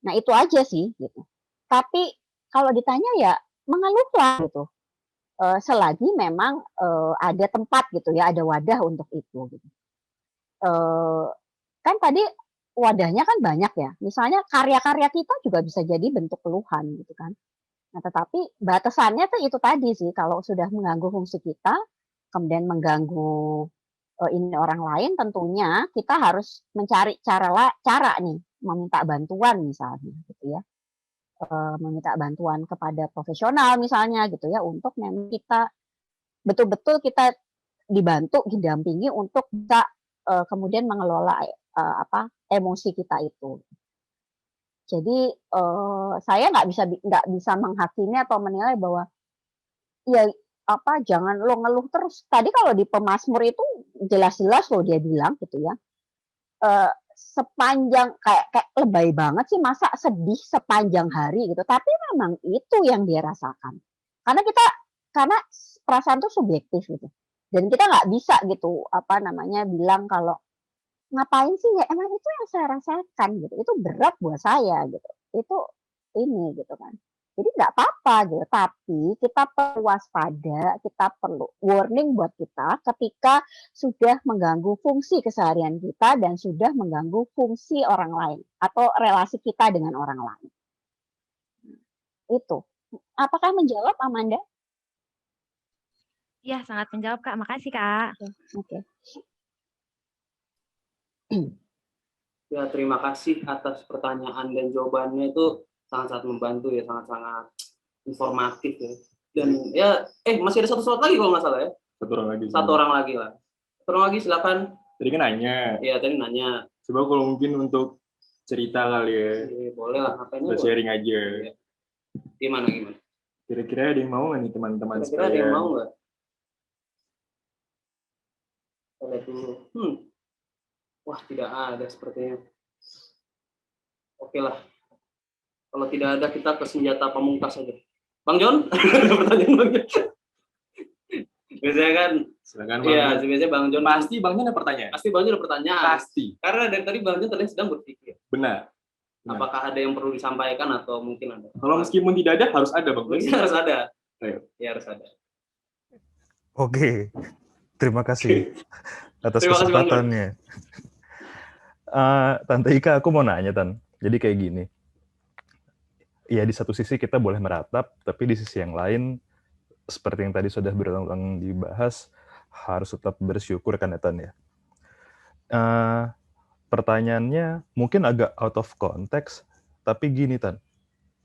Nah, itu aja sih gitu. Tapi kalau ditanya ya mengeluhlah gitu. Selagi memang ada tempat gitu ya, ada wadah untuk itu gitu. Kan tadi wadahnya kan banyak ya. Misalnya karya-karya kita juga bisa jadi bentuk keluhan gitu kan. Nah, tetapi batasannya tuh itu tadi sih, kalau sudah mengganggu fungsi kita, kemudian mengganggu ini orang lain, tentunya kita harus mencari cara nih, meminta bantuan misalnya gitu ya. Meminta bantuan kepada profesional misalnya gitu ya, untuk memang kita betul-betul kita dibantu, didampingi untuk bisa kemudian mengelola emosi kita itu. Jadi saya nggak bisa menghakimi atau menilai bahwa ya jangan lo ngeluh terus. Tadi kalau di Pemazmur itu jelas-jelas loh dia bilang gitu ya. Sepanjang kayak lebay banget sih masa sedih sepanjang hari gitu. Tapi memang itu yang dia rasakan. Karena perasaan itu subjektif gitu. Dan kita nggak bisa gitu bilang kalau ngapain sih ya, emang itu yang saya rasakan gitu. Itu berat buat saya gitu. Itu ini gitu kan. Jadi nggak apa-apa gitu, tapi kita perlu waspada, kita perlu warning buat kita ketika sudah mengganggu fungsi keseharian kita dan sudah mengganggu fungsi orang lain atau relasi kita dengan orang lain. Itu. Apakah menjawab, Amanda? Iya, sangat menjawab, Kak. Makasih, Kak. Oke. Ya, terima kasih atas pertanyaan dan jawabannya, itu sangat-sangat membantu ya, sangat-sangat informatif ya. Dan ya, masih ada satu slot lagi kalau nggak salah ya. Satu orang lagi. Satu orang lagi lah. Satu orang lagi, silakan. Tadi kan nanya. Iya, tadi nanya. Coba kalau mungkin untuk cerita kali ya. Boleh lah, ngapainnya Kita sharing aja. Gimana? Kira-kira ada yang mau nggak nih teman-teman Kira-kira ada yang mau nggak? Kita lihat dulu. Wah, tidak ada sepertinya. Oke lah. Kalau tidak ada, kita ke senjata pamungkas saja. Bang John? Ada pertanyaan Bang John? Biasanya kan, Silakan Bang. iya, biasanya Bang John. Pasti Bang John ada pertanyaan. Pasti Bang John ada pertanyaan. Pasti. Karena dari tadi Bang John terlihat sedang berpikir. Benar. Apakah ada yang perlu disampaikan atau mungkin ada? Kalau meskipun tidak ada, harus ada Bang John. Mungkin harus ada. Ayo. Ya, harus ada. Oke, terima kasih atas Terima kasih, Bang John. kesempatannya. Tante Ika, aku mau nanya, Tan. Jadi kayak gini. Ya, di satu sisi kita boleh meratap, tapi di sisi yang lain, seperti yang tadi sudah berulang-ulang dibahas, harus tetap bersyukur kan ya, Tan ya. Pertanyaannya mungkin agak out of context, tapi gini, Tan.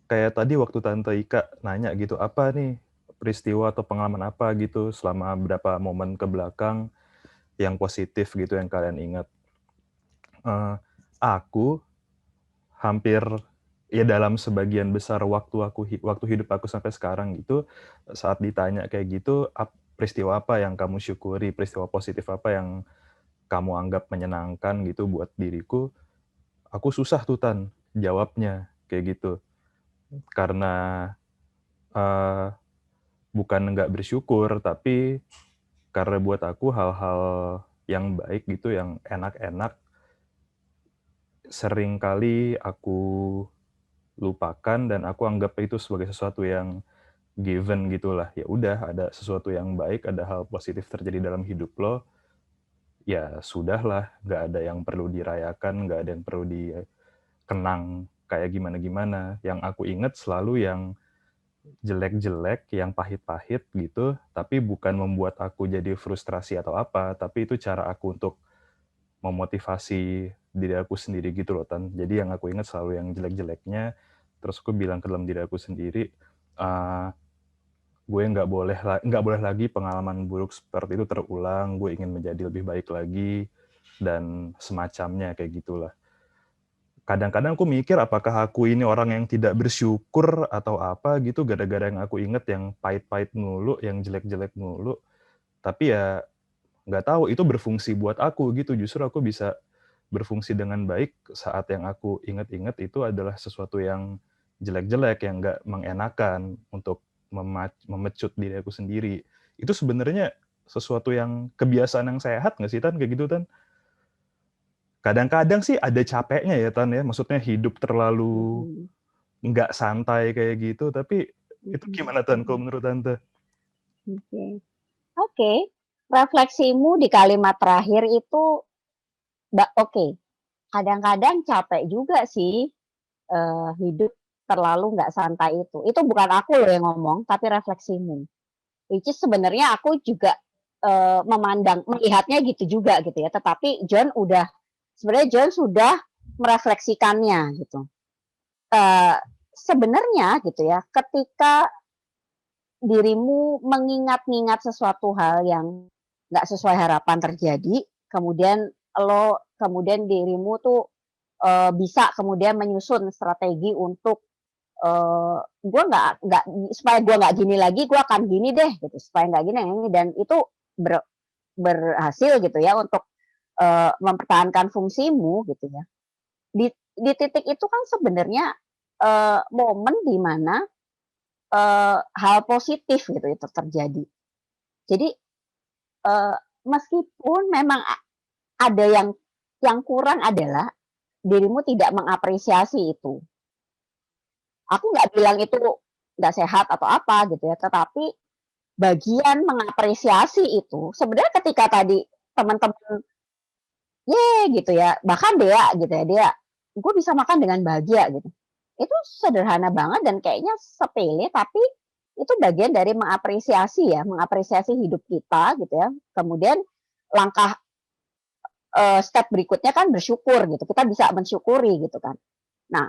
Kayak tadi waktu Tante Ika nanya gitu, apa nih peristiwa atau pengalaman apa gitu selama berapa momen ke belakang yang positif gitu yang kalian ingat. Aku hampir ya dalam sebagian besar waktu hidup aku sampai sekarang gitu, saat ditanya kayak gitu, peristiwa apa yang kamu syukuri, peristiwa positif apa yang kamu anggap menyenangkan gitu buat diriku, aku susah tuh Tan jawabnya kayak gitu. Karena bukan nggak bersyukur, tapi karena buat aku hal-hal yang baik gitu, yang enak-enak, seringkali aku lupakan dan aku anggap itu sebagai sesuatu yang given gitulah. Ya udah, ada sesuatu yang baik, ada hal positif terjadi dalam hidup lo, ya sudahlah, nggak ada yang perlu dirayakan, nggak ada yang perlu dikenang kayak gimana-gimana. Yang aku ingat selalu yang jelek-jelek, yang pahit-pahit gitu, tapi bukan membuat aku jadi frustrasi atau apa, tapi itu cara aku untuk memotivasi diri aku sendiri gitu loh, Tan. Jadi yang aku ingat selalu yang jelek-jeleknya, terus aku bilang ke dalam diri aku sendiri, gue nggak boleh lagi pengalaman buruk seperti itu terulang, gue ingin menjadi lebih baik lagi, dan semacamnya kayak gitulah. Kadang-kadang aku mikir apakah aku ini orang yang tidak bersyukur atau apa gitu, gara-gara yang aku inget yang pahit-pahit mulu, yang jelek-jelek mulu. Tapi ya nggak tahu, itu berfungsi buat aku gitu. Justru aku bisa berfungsi dengan baik saat yang aku inget-inget itu adalah sesuatu yang jelek-jelek, yang nggak mengenakan untuk memecut diri aku sendiri. Itu sebenarnya sesuatu yang kebiasaan yang sehat nggak sih, Tan? Kayak gitu, Tan? Kadang-kadang sih ada capeknya ya, Tan ya. Maksudnya hidup terlalu nggak santai kayak gitu. Tapi itu gimana, Tan, kalau menurut Tante? Oke. Refleksimu di kalimat terakhir itu oke. Kadang-kadang capek juga sih hidup terlalu nggak santai itu. Itu bukan aku loh yang ngomong, tapi refleksimu. Which is sebenarnya aku juga melihatnya gitu juga gitu ya. Tetapi John sudah merefleksikannya gitu. Sebenarnya gitu ya, ketika dirimu mengingat-ingat sesuatu hal yang nggak sesuai harapan terjadi, kemudian dirimu tuh bisa kemudian menyusun strategi untuk gue nggak supaya gue nggak gini lagi, gue akan gini deh gitu, supaya nggak gini, dan itu berhasil gitu ya untuk mempertahankan fungsimu gitu ya. Di titik itu kan sebenarnya momen di mana hal positif gitu itu terjadi. Jadi meskipun memang ada yang kurang adalah dirimu tidak mengapresiasi itu. Aku nggak bilang itu nggak sehat atau apa gitu ya. Tetapi bagian mengapresiasi itu sebenarnya ketika tadi teman-teman gitu ya, bahkan Dea gitu ya, Dea, gue bisa makan dengan bahagia gitu. Itu sederhana banget dan kayaknya sepele, tapi itu bagian dari mengapresiasi ya, mengapresiasi hidup kita gitu ya. Kemudian langkah step berikutnya kan bersyukur gitu. Kita bisa mensyukuri gitu kan. Nah,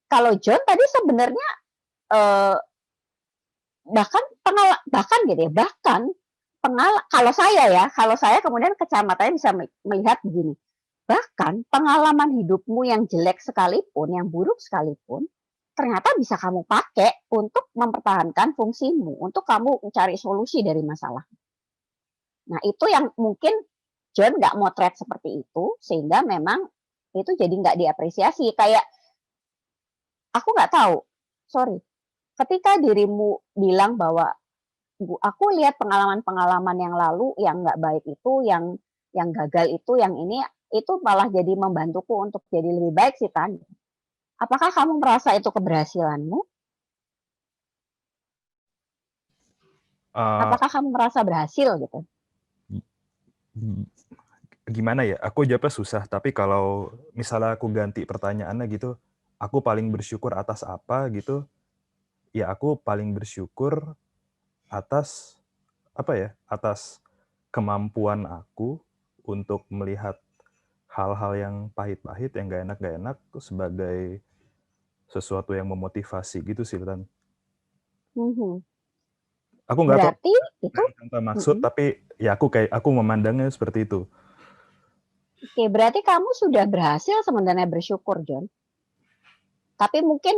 kalau John tadi sebenarnya eh, bahkan gitu ya, kalau saya kemudian kacamatanya bisa melihat begini. Bahkan pengalaman hidupmu yang jelek sekalipun, yang buruk sekalipun, ternyata bisa kamu pakai untuk mempertahankan fungsimu, untuk kamu mencari solusi dari masalah. Nah, itu yang mungkin John nggak motret seperti itu, sehingga memang itu jadi nggak diapresiasi. Kayak, aku nggak tahu, sorry, ketika dirimu bilang bahwa aku lihat pengalaman-pengalaman yang lalu yang nggak baik itu, yang gagal itu, yang ini, itu malah jadi membantuku untuk jadi lebih baik sih, Tan. Apakah kamu merasa itu keberhasilanmu? Uh, Apakah kamu merasa berhasil gitu? Gimana ya? Aku jawabnya susah, tapi kalau misalnya aku ganti pertanyaannya gitu, aku paling bersyukur atas apa gitu? Ya aku paling bersyukur atas apa ya? Atas kemampuan aku untuk melihat hal-hal yang pahit-pahit, yang gak enak sebagai sesuatu yang memotivasi gitu sih, Tan. Aku nggak tahu Berarti itu tanpa maksud, tapi ya aku memandangnya seperti itu. oke, berarti kamu sudah berhasil sebenarnya bersyukur, John. Tapi mungkin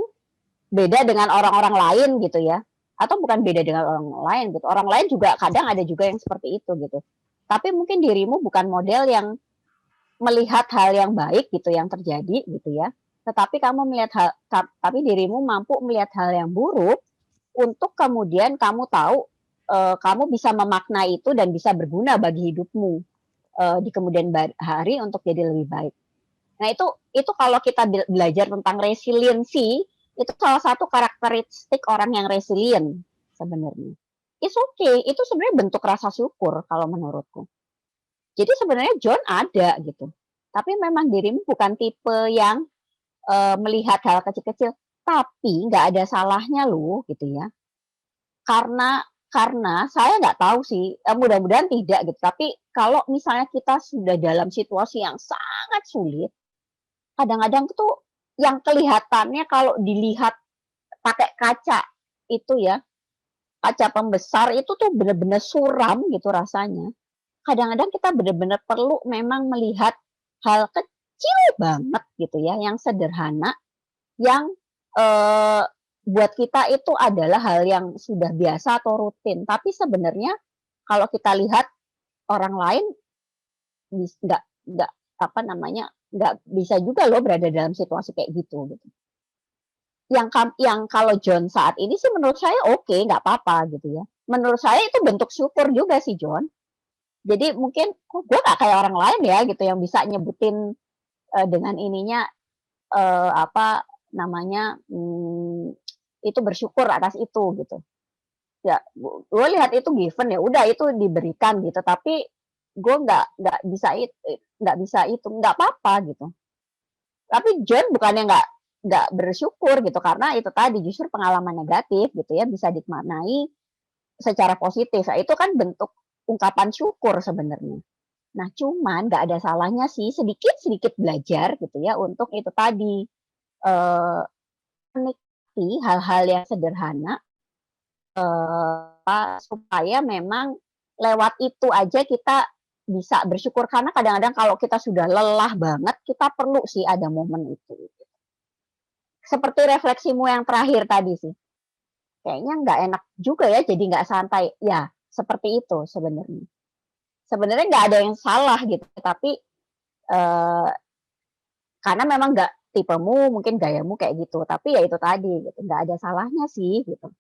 beda dengan orang-orang lain gitu ya. Atau bukan beda dengan orang lain gitu. Orang lain juga kadang ada juga yang seperti itu gitu. Tapi mungkin dirimu bukan model yang melihat hal yang baik gitu yang terjadi gitu ya. Tetapi kamu melihat tapi dirimu mampu melihat hal yang buruk untuk kemudian kamu tahu kamu bisa memaknai itu dan bisa berguna bagi hidupmu di kemudian hari untuk jadi lebih baik. Nah, itu kalau kita belajar tentang resiliensi, itu salah satu karakteristik orang yang resilient sebenarnya. It's okay, itu sebenarnya bentuk rasa syukur kalau menurutku. Jadi sebenarnya John ada gitu. Tapi memang dirimu bukan tipe yang melihat hal kecil-kecil, tapi nggak ada salahnya loh gitu ya. Karena saya nggak tahu sih, mudah-mudahan tidak gitu. Tapi kalau misalnya kita sudah dalam situasi yang sangat sulit, kadang-kadang tuh yang kelihatannya kalau dilihat pakai kaca itu ya, kaca pembesar itu tuh benar-benar suram gitu rasanya. Kadang-kadang kita benar-benar perlu memang melihat hal kecil banget gitu ya, yang sederhana, yang buat kita itu adalah hal yang sudah biasa atau rutin. Tapi sebenarnya kalau kita lihat orang lain nggak apa namanya nggak bisa juga loh berada dalam situasi kayak gitu. Yang kalau John saat ini sih menurut saya oke, nggak apa-apa gitu ya. Menurut saya itu bentuk syukur juga sih John. Jadi mungkin kok gue nggak kayak orang lain ya gitu yang bisa nyebutin dengan ininya apa namanya itu bersyukur atas itu gitu. Ya, gue lihat itu given ya udah itu diberikan gitu. Tapi gue nggak bisa itu nggak apa-apa gitu. Tapi John bukannya nggak bersyukur gitu karena itu tadi justru pengalaman negatif gitu ya bisa dimaknai secara positif. Nah, itu kan bentuk ungkapan syukur sebenarnya. Nah, cuman nggak ada salahnya sih sedikit belajar gitu ya untuk itu tadi menikmati hal-hal yang sederhana supaya memang lewat itu aja kita bisa bersyukur karena kadang-kadang kalau kita sudah lelah banget kita perlu sih ada momen itu. Seperti refleksimu yang terakhir tadi sih. Kayaknya nggak enak juga ya jadi nggak santai. Ya, seperti itu sebenarnya. Sebenarnya nggak ada yang salah gitu, tapi karena memang nggak tipemu, mungkin gayamu kayak gitu. Tapi ya itu tadi, gitu. Nggak ada salahnya sih gitu.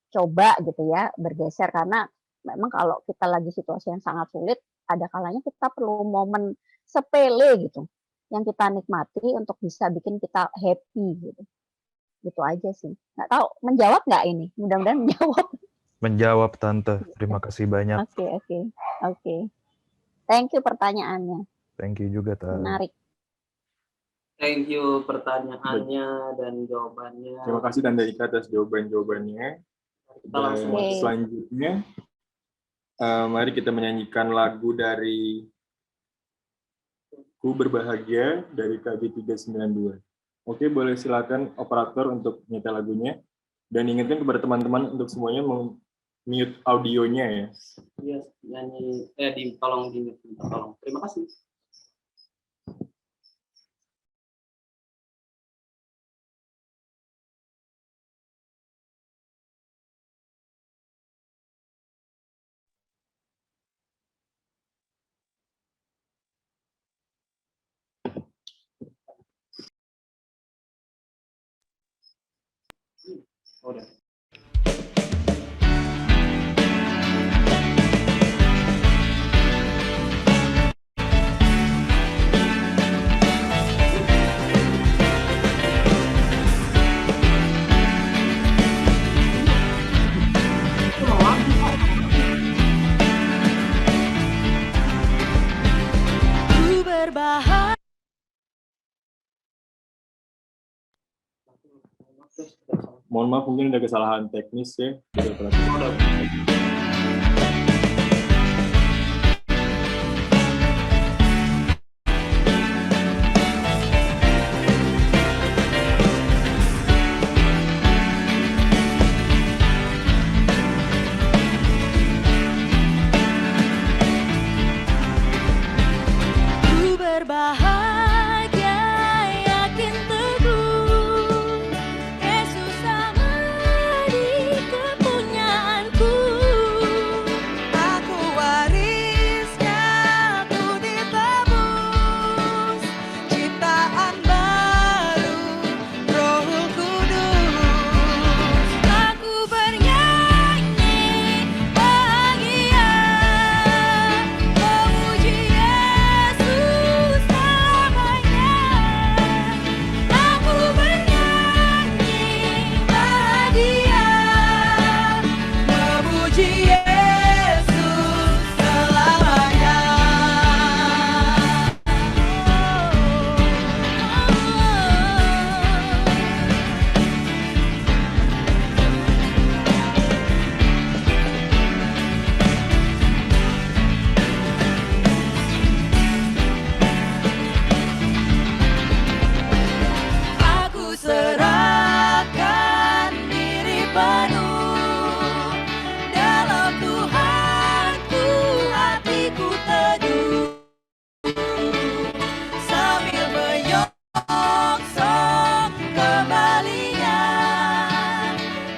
Coba gitu ya bergeser karena memang kalau kita lagi situasi yang sangat sulit, ada kalanya kita perlu momen sepele gitu yang kita nikmati untuk bisa bikin kita happy gitu. Gitu aja sih. Nggak tahu menjawab nggak ini? Mudah-mudahan menjawab. Menjawab Tante. Terima kasih banyak. Oke. Thank you pertanyaannya. Thank you juga, Tante. Menarik. Thank you pertanyaannya dan jawabannya. Terima kasih Tante Ika atas jawaban-jawabannya. Kita Dan langsung Oke. selanjutnya, mari kita menyanyikan lagu dari Ku Berbahagia dari KB 392. Oke, boleh silakan operator untuk nyetel lagunya. Dan ingatkan kepada teman-teman untuk semuanya mute audionya ya. Iya, nyanyi tolong di mute, tolong. Terima kasih. Udah. Ku berbahagia. Mohon maaf, mungkin ada kesalahan teknis ya. Dari operator. Udah. Ku berbahagia, yakin teguh, Yesus sama di kepunyaanku. Aku warisnya, ku ditebus, ciptaan baru, Roh Kudus. Aku bernyanyi bahagia, memuji Yesus selamanya. Aku bernyanyi bahagia, memuji Yesus selamanya. Aku serahkan diri penuh dalam Tuhanku, hatiku teduh sambil menyongsong kembalinya.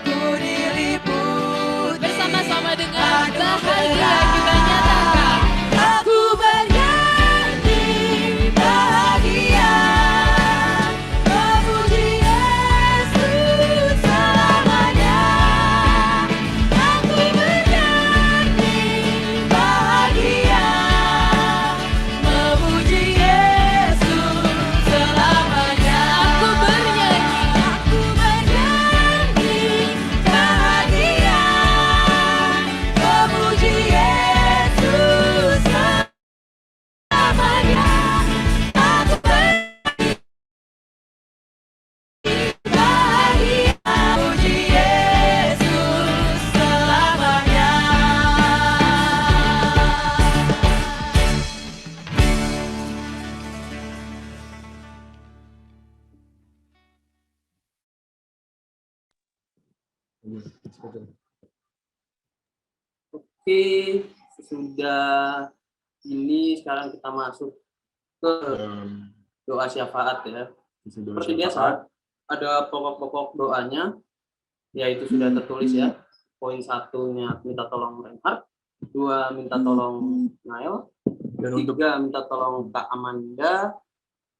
Ku diliput bersama-sama dengan bahagia kita nyatakan. Aku bernyanyi bahagia, memuji Yesus selamanya. Aku bernyanyi bahagia, memuji Yesus selamanya. Aku bernyanyi bahagia, memuji Yesus selamanya. Aku bernyanyi bahagia, memuji Yesus selamanya. Oke, sudah ini sekarang kita masuk ke doa syafaat ya. Seperti biasa, ada pokok-pokok doanya, yaitu sudah tertulis ya. Poin satunya minta tolong Reinhard, 2 minta tolong Nael, Dan untuk 3 minta tolong Kak Amanda,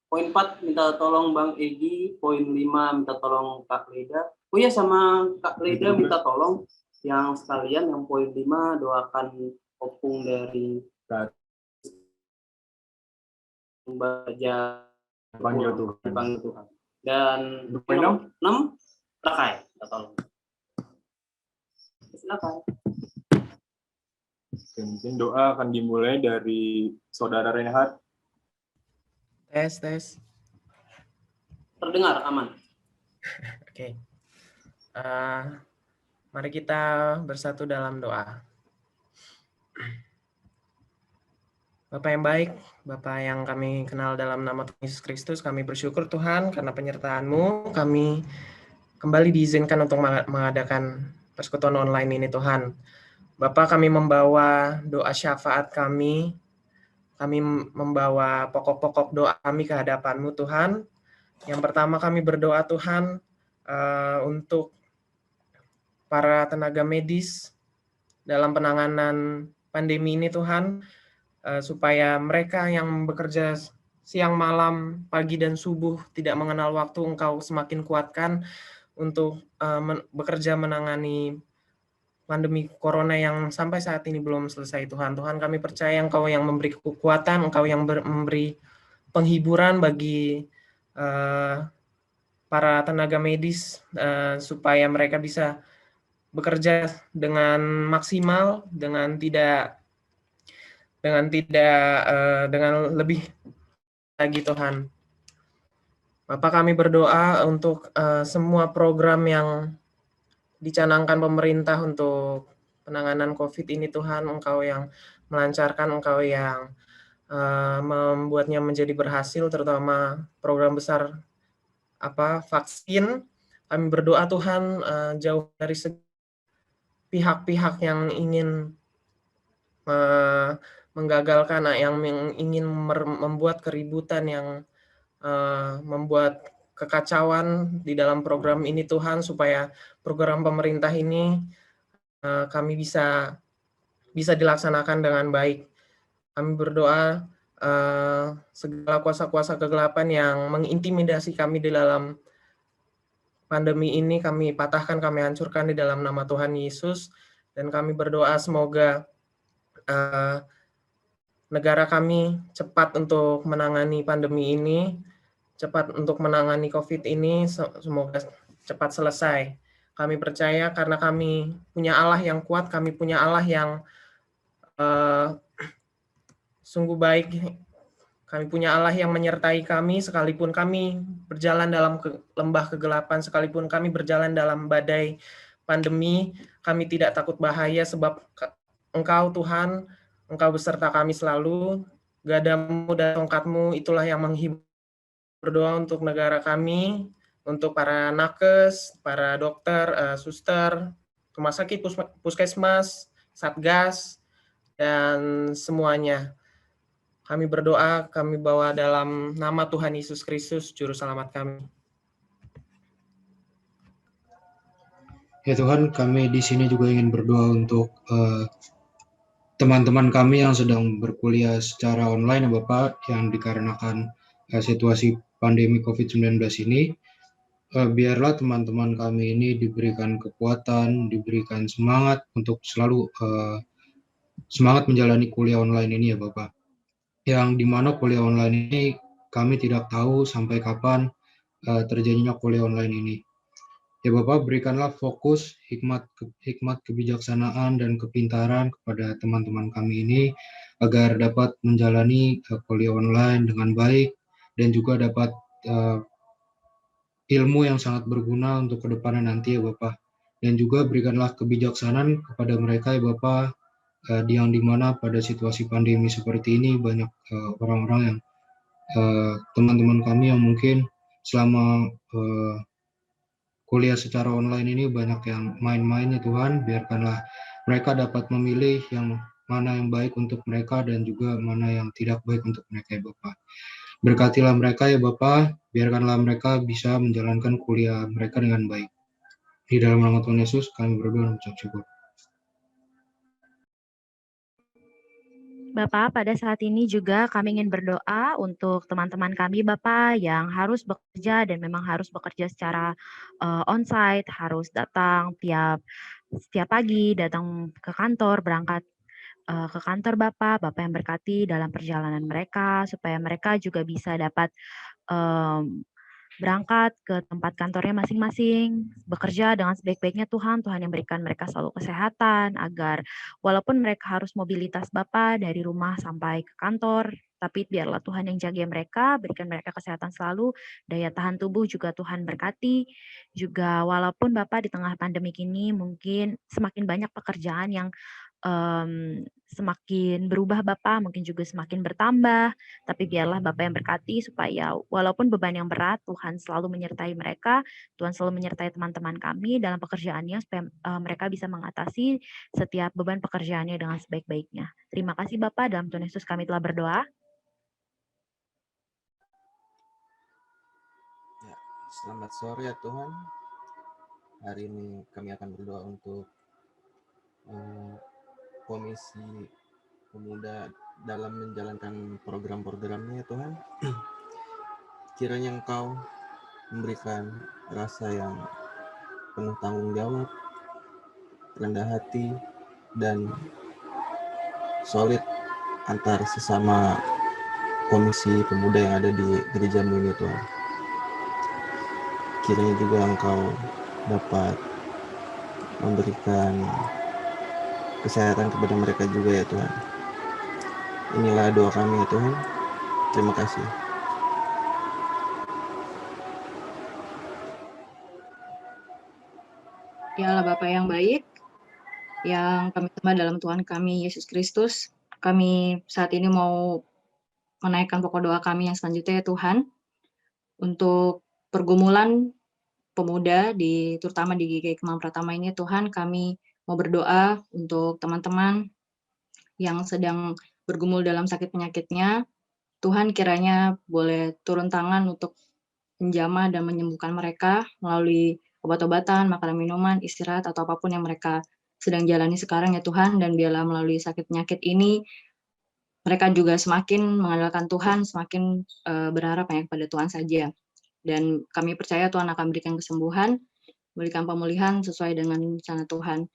poin 4 minta tolong Bang Egi, poin 5 minta tolong Kak Leda. Oh ya, sama Kak Leda minta tolong yang sekalian yang poin 5 doakan opung dari Kak. membaca Panggil Tuhan. dipanggil Tuhan. Dan Untuk poin 6? Rakai, kita tolong. Silakan. Oke, mungkin doa akan dimulai dari Saudara Reinhard. Tes. Terdengar aman. Oke. Mari kita bersatu dalam doa. Bapak yang baik, Bapak yang kami kenal dalam nama Tuhan Yesus Kristus, kami bersyukur Tuhan karena penyertaan-Mu, kami kembali diizinkan untuk mengadakan persekutuan online ini Tuhan. Bapak, kami membawa doa syafaat kami membawa pokok-pokok doa kami ke hadapan-Mu Tuhan. Yang pertama kami berdoa Tuhan untuk para tenaga medis dalam penanganan pandemi ini Tuhan, supaya mereka yang bekerja siang, malam, pagi, dan subuh tidak mengenal waktu, Engkau semakin kuatkan untuk bekerja menangani pandemi corona yang sampai saat ini belum selesai Tuhan. Tuhan, kami percaya Engkau yang memberi kekuatan, Engkau yang memberi penghiburan bagi para tenaga medis supaya mereka bisa bekerja dengan maksimal, dengan lebih lagi Tuhan. Bapak, kami berdoa untuk semua program yang dicanangkan pemerintah untuk penanganan COVID ini Tuhan, Engkau yang melancarkan, Engkau yang membuatnya menjadi berhasil, terutama program besar vaksin. Kami berdoa Tuhan jauh dari pihak-pihak yang ingin menggagalkan, yang ingin membuat keributan, yang membuat kekacauan di dalam program ini Tuhan, supaya program pemerintah ini kami bisa dilaksanakan dengan baik. Kami berdoa segala kuasa-kuasa kegelapan yang mengintimidasi kami di dalam pandemi ini kami patahkan, kami hancurkan di dalam nama Tuhan Yesus, dan kami berdoa semoga negara kami cepat untuk menangani pandemi ini, cepat untuk menangani COVID ini, semoga cepat selesai. Kami percaya karena kami punya Allah yang kuat, kami punya Allah yang sungguh baik, kami punya Allah yang menyertai kami, sekalipun kami berjalan dalam lembah kegelapan, sekalipun kami berjalan dalam badai pandemi, kami tidak takut bahaya sebab Engkau Tuhan, Engkau beserta kami selalu, gadamu dan tongkatmu itulah yang menghibur. Berdoa untuk negara kami, untuk para nakes, para dokter, suster, rumah sakit, puskesmas, satgas, dan semuanya. Kami berdoa, kami bawa dalam nama Tuhan Yesus Kristus, Juru Selamat kami. Ya Tuhan, kami di sini juga ingin berdoa untuk teman-teman kami yang sedang berkuliah secara online, ya Bapak, yang dikarenakan situasi pandemi COVID-19 ini. Biarlah teman-teman kami ini diberikan kekuatan, diberikan semangat untuk selalu semangat menjalani kuliah online ini, ya Bapak. Yang dimana kuliah online ini kami tidak tahu sampai kapan terjadinya kuliah online ini. Ya Bapak, berikanlah fokus, hikmat kebijaksanaan dan kepintaran kepada teman-teman kami ini agar dapat menjalani kuliah online dengan baik dan juga dapat ilmu yang sangat berguna untuk kedepannya nanti, ya Bapak. Dan juga berikanlah kebijaksanaan kepada mereka, ya Bapak, yang dimana pada situasi pandemi seperti ini banyak orang-orang yang teman-teman kami yang mungkin selama kuliah secara online ini banyak yang main-main, ya Tuhan. Biarkanlah mereka dapat memilih yang mana yang baik untuk mereka dan juga mana yang tidak baik untuk mereka, ya Bapak. Berkatilah mereka, ya Bapak. Biarkanlah mereka bisa menjalankan kuliah mereka dengan baik. Di dalam nama Tuhan Yesus kami berdoa dan mengucap syukur. Bapak, pada saat ini juga kami ingin berdoa untuk teman-teman kami, Bapak, yang harus bekerja dan memang harus bekerja secara onsite, harus datang setiap pagi, datang ke kantor, berangkat ke kantor Bapak yang berkati dalam perjalanan mereka, supaya mereka juga bisa dapat berangkat ke tempat kantornya masing-masing, bekerja dengan sebaik-baiknya Tuhan. Tuhan yang berikan mereka selalu kesehatan, agar walaupun mereka harus mobilitas Bapak dari rumah sampai ke kantor, tapi biarlah Tuhan yang jaga mereka, berikan mereka kesehatan selalu, daya tahan tubuh juga Tuhan berkati. Juga walaupun Bapak di tengah pandemi ini mungkin semakin banyak pekerjaan yang semakin berubah Bapak, mungkin juga semakin bertambah, tapi biarlah Bapak yang berkati supaya walaupun beban yang berat, Tuhan selalu menyertai mereka, Tuhan selalu menyertai teman-teman kami dalam pekerjaannya supaya mereka bisa mengatasi setiap beban pekerjaannya dengan sebaik-baiknya. Terima kasih Bapak, dalam Tuhan Yesus kami telah berdoa. Ya, selamat sore ya Tuhan. Hari ini kami akan berdoa untuk Komisi Pemuda dalam menjalankan program-programnya ya Tuhan. Kiranya Engkau memberikan rasa yang penuh tanggung jawab, rendah hati, dan solid antar sesama komisi pemuda yang ada di gerejamu ini Tuhan. Kiranya juga Engkau dapat memberikan kesehatan kepada mereka juga ya Tuhan. Inilah doa kami ya Tuhan. Terima kasih. Ya Allah Bapa yang baik, yang kami sembah dalam Tuhan kami Yesus Kristus, kami saat ini mau menaikkan pokok doa kami yang selanjutnya ya Tuhan, untuk pergumulan pemuda terutama di GKI Kemang Pratama ini Tuhan, kami mau berdoa untuk teman-teman yang sedang bergumul dalam sakit penyakitnya. Tuhan kiranya boleh turun tangan untuk menjamah dan menyembuhkan mereka melalui obat-obatan, makanan minuman, istirahat, atau apapun yang mereka sedang jalani sekarang ya Tuhan. Dan biarlah melalui sakit penyakit ini mereka juga semakin mengandalkan Tuhan, semakin berharap hanya kepada Tuhan saja. Dan kami percaya Tuhan akan berikan kesembuhan, berikan pemulihan sesuai dengan rencana Tuhan.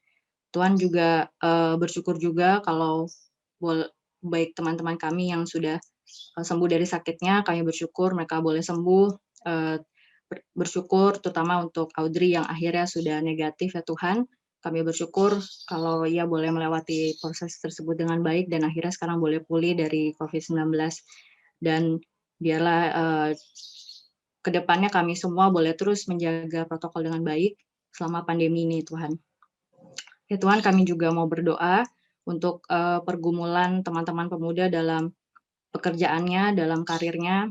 Tuhan juga bersyukur juga kalau baik teman-teman kami yang sudah sembuh dari sakitnya, kami bersyukur mereka boleh sembuh, bersyukur terutama untuk Audrey yang akhirnya sudah negatif ya Tuhan. Kami bersyukur kalau ia boleh melewati proses tersebut dengan baik dan akhirnya sekarang boleh pulih dari COVID-19. Dan biarlah kedepannya kami semua boleh terus menjaga protokol dengan baik selama pandemi ini Tuhan. Ya Tuhan, kami juga mau berdoa untuk pergumulan teman-teman pemuda dalam pekerjaannya, dalam karirnya.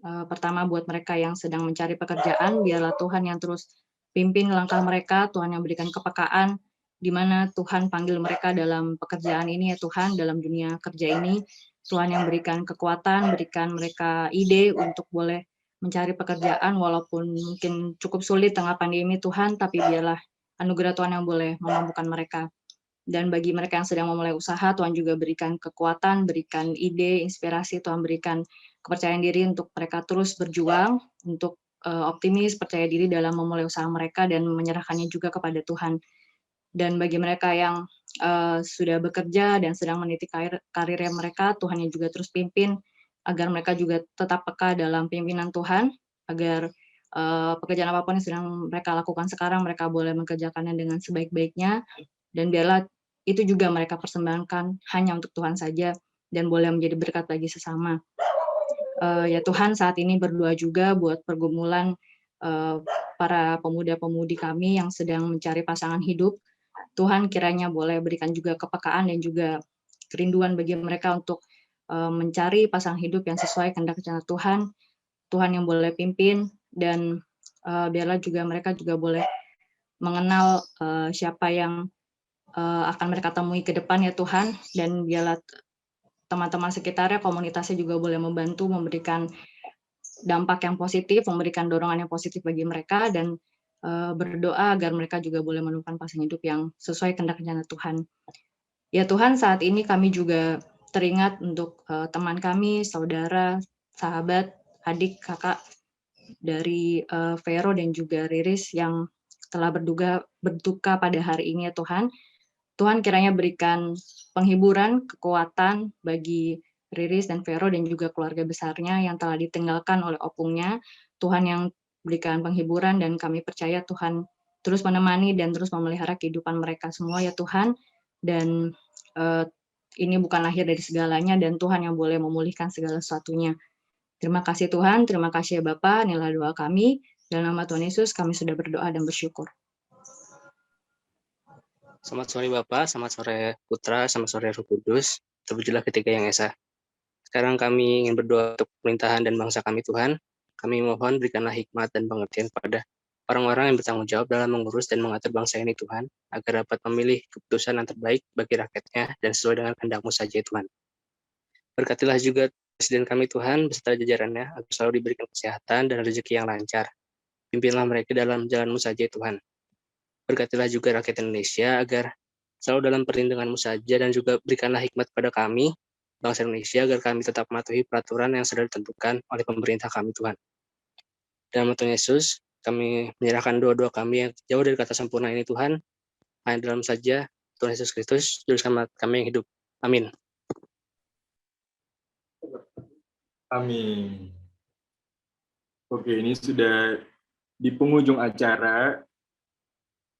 Pertama buat mereka yang sedang mencari pekerjaan, biarlah Tuhan yang terus pimpin langkah mereka, Tuhan yang berikan kepekaan, di mana Tuhan panggil mereka dalam pekerjaan ini ya Tuhan, dalam dunia kerja ini. Tuhan yang berikan kekuatan, berikan mereka ide untuk boleh mencari pekerjaan walaupun mungkin cukup sulit tengah pandemi Tuhan, tapi biarlah anugerah Tuhan yang boleh memampukan mereka. Dan bagi mereka yang sedang memulai usaha, Tuhan juga berikan kekuatan, berikan ide, inspirasi, Tuhan berikan kepercayaan diri untuk mereka terus berjuang, untuk optimis, percaya diri dalam memulai usaha mereka dan menyerahkannya juga kepada Tuhan. Dan bagi mereka yang sudah bekerja dan sedang meniti karirnya mereka, Tuhan yang juga terus pimpin, agar mereka juga tetap peka dalam pimpinan Tuhan, agar pekerjaan apapun yang sedang mereka lakukan sekarang, mereka boleh mengerjakannya dengan sebaik-baiknya, dan biarlah itu juga mereka persembahkan hanya untuk Tuhan saja, dan boleh menjadi berkat bagi sesama. Ya Tuhan, saat ini berdoa juga buat pergumulan para pemuda-pemudi kami yang sedang mencari pasangan hidup. Tuhan kiranya boleh berikan juga kepekaan dan juga kerinduan bagi mereka untuk mencari pasangan hidup yang sesuai kehendak rencana Tuhan. Tuhan yang boleh pimpin, dan biarlah juga mereka juga boleh mengenal siapa yang akan mereka temui ke depan ya Tuhan, dan biarlah teman-teman sekitarnya, komunitasnya juga boleh membantu, memberikan dampak yang positif, memberikan dorongan yang positif bagi mereka, dan berdoa agar mereka juga boleh menemukan pasangan hidup yang sesuai kehendak rencana Tuhan. Ya Tuhan, saat ini kami juga teringat untuk teman kami, saudara, sahabat, adik, kakak dari Vero dan juga Riris yang telah berduka pada hari ini ya Tuhan. Tuhan kiranya berikan penghiburan, kekuatan bagi Riris dan Vero dan juga keluarga besarnya yang telah ditinggalkan oleh opungnya. Tuhan yang berikan penghiburan, dan kami percaya Tuhan terus menemani dan terus memelihara kehidupan mereka semua ya Tuhan. Dan ini bukan akhir dari segalanya, dan Tuhan yang boleh memulihkan segala sesuatunya. Terima kasih Tuhan, terima kasih ya Bapa, inilah doa kami. Dalam nama Tuhan Yesus kami sudah berdoa dan bersyukur. Selamat sore Bapak, selamat sore Putra, selamat sore Roh Kudus. Terpujilah Ketiga Yang Esa. Sekarang kami ingin berdoa untuk pemerintahan dan bangsa kami Tuhan. Kami mohon berikanlah hikmat dan pengertian pada orang-orang yang bertanggung jawab dalam mengurus dan mengatur bangsa ini Tuhan, agar dapat memilih keputusan yang terbaik bagi rakyatnya dan sesuai dengan kehendak-Mu saja Tuhan. Berkatilah juga Presiden kami Tuhan beserta jajarannya agar selalu diberikan kesehatan dan rezeki yang lancar. Pimpinlah mereka dalam jalan-Mu saja Tuhan. Berkatilah juga rakyat Indonesia agar selalu dalam perlindungan-Mu saja, dan juga berikanlah hikmat pada kami, bangsa Indonesia, agar kami tetap mematuhi peraturan yang sudah ditentukan oleh pemerintah kami Tuhan. Dalam nama Tuhan Yesus, kami menyerahkan doa-doa kami yang jauh dari kata sempurna ini Tuhan, hanya dalam saja Tuhan Yesus Kristus, Juru Selamat kami yang hidup. Amin. Amin. Oke, ini sudah di penghujung acara.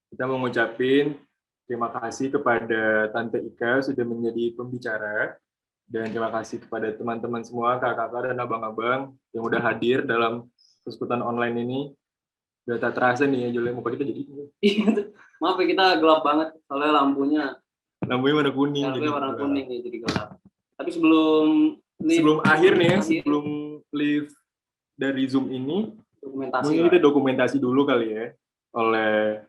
Kita mau ngucapin terima kasih kepada Tante Ika sudah menjadi pembicara, dan terima kasih kepada teman-teman semua, kakak-kakak dan abang-abang yang udah hadir dalam persekutuan online ini. Udah tak terasa nih ya, Julia, muka kita jadi Maaf ya, kita gelap banget soalnya lampunya warna kuning. warna kuning nih, jadi gelap. Tapi sebelum akhir nih, sebelum live dari Zoom ini, dokumentasi mungkin kita dokumentasi dulu kali ya, oleh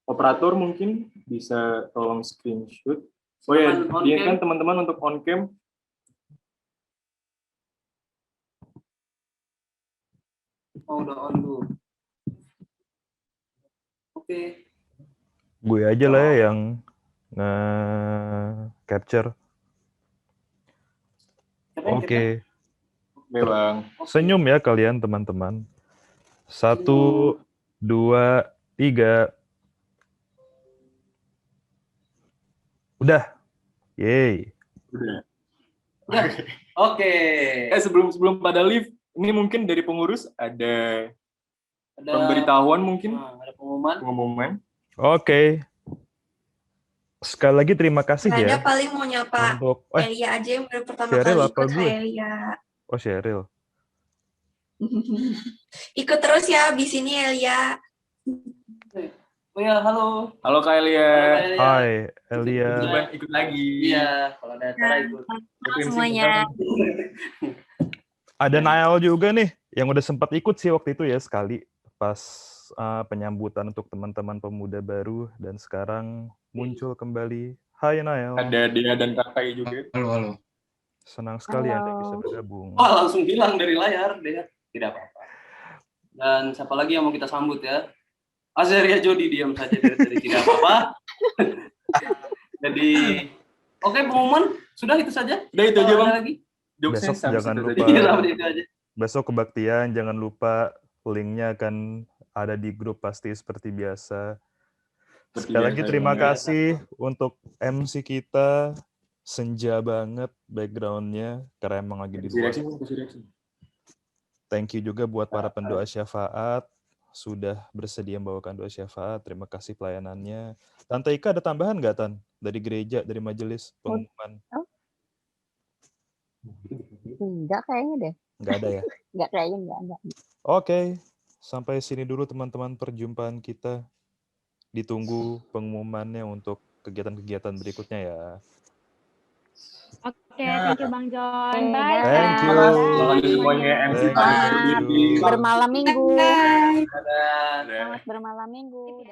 operator mungkin bisa tolong screenshot. Oh ya, dia kan teman-teman untuk on cam. Oh, udah on dulu. Oke. Gue aja lah ya yang nge-capture. Oke. Bang. Senyum ya kalian teman-teman. 1, 2, 3. Udah. Yeay. Udah. Ya. Oke. Sebelum pada live, ini mungkin dari pengurus ada pemberitahuan mungkin? Ada pengumuman. Oke. Sekali lagi terima kasih ya. Paling mau nyapa untuk Elia aja yang baru pertama Sheryl kali apa ikut. gue? Hai Elia. Oh, Sheryl. Ikut terus ya abis ini Elia. Oh ya, halo. Halo Kak Elia. Hai Elia. Ikut lagi. Iya, kalau ada acara ikut. Halo semuanya. Ada Nael juga nih yang udah sempat ikut sih waktu itu ya sekali pas penyambutan untuk teman-teman pemuda baru, dan sekarang muncul kembali. Hai Nael. Ada Dea dan Kakak juga. Halo. Senang sekali Anda bisa bergabung. Oh, langsung bilang dari layar deh. Tidak apa-apa. Dan siapa lagi yang mau kita sambut ya? Azaria Jody, diam saja dari tidak apa-apa. Jadi, oke, pengumuman sudah itu saja. Udah itu aja Bang. Lagi? Besok jangan lupa. Besok kebaktian jangan lupa, linknya akan ada di grup pasti seperti biasa. Sekali lagi terima kasih untuk MC kita, senja banget background-nya karena emang lagi di luar. Thank you juga buat para pendoa syafaat sudah bersedia membawakan doa syafaat. Terima kasih pelayanannya. Tante Ika ada tambahan nggak, Tan? Dari gereja, dari majelis pengumuman? Enggak kayaknya deh. Nggak ada ya? Enggak kayaknya, enggak. Oke, sampai sini dulu teman-teman perjumpaan kita. Ditunggu pengumumannya untuk kegiatan-kegiatan berikutnya ya. Oke, thank you Bang John. Bye. Thank you. Semuanya MC. Bermalam minggu. Dadah. Selamat bermalam minggu.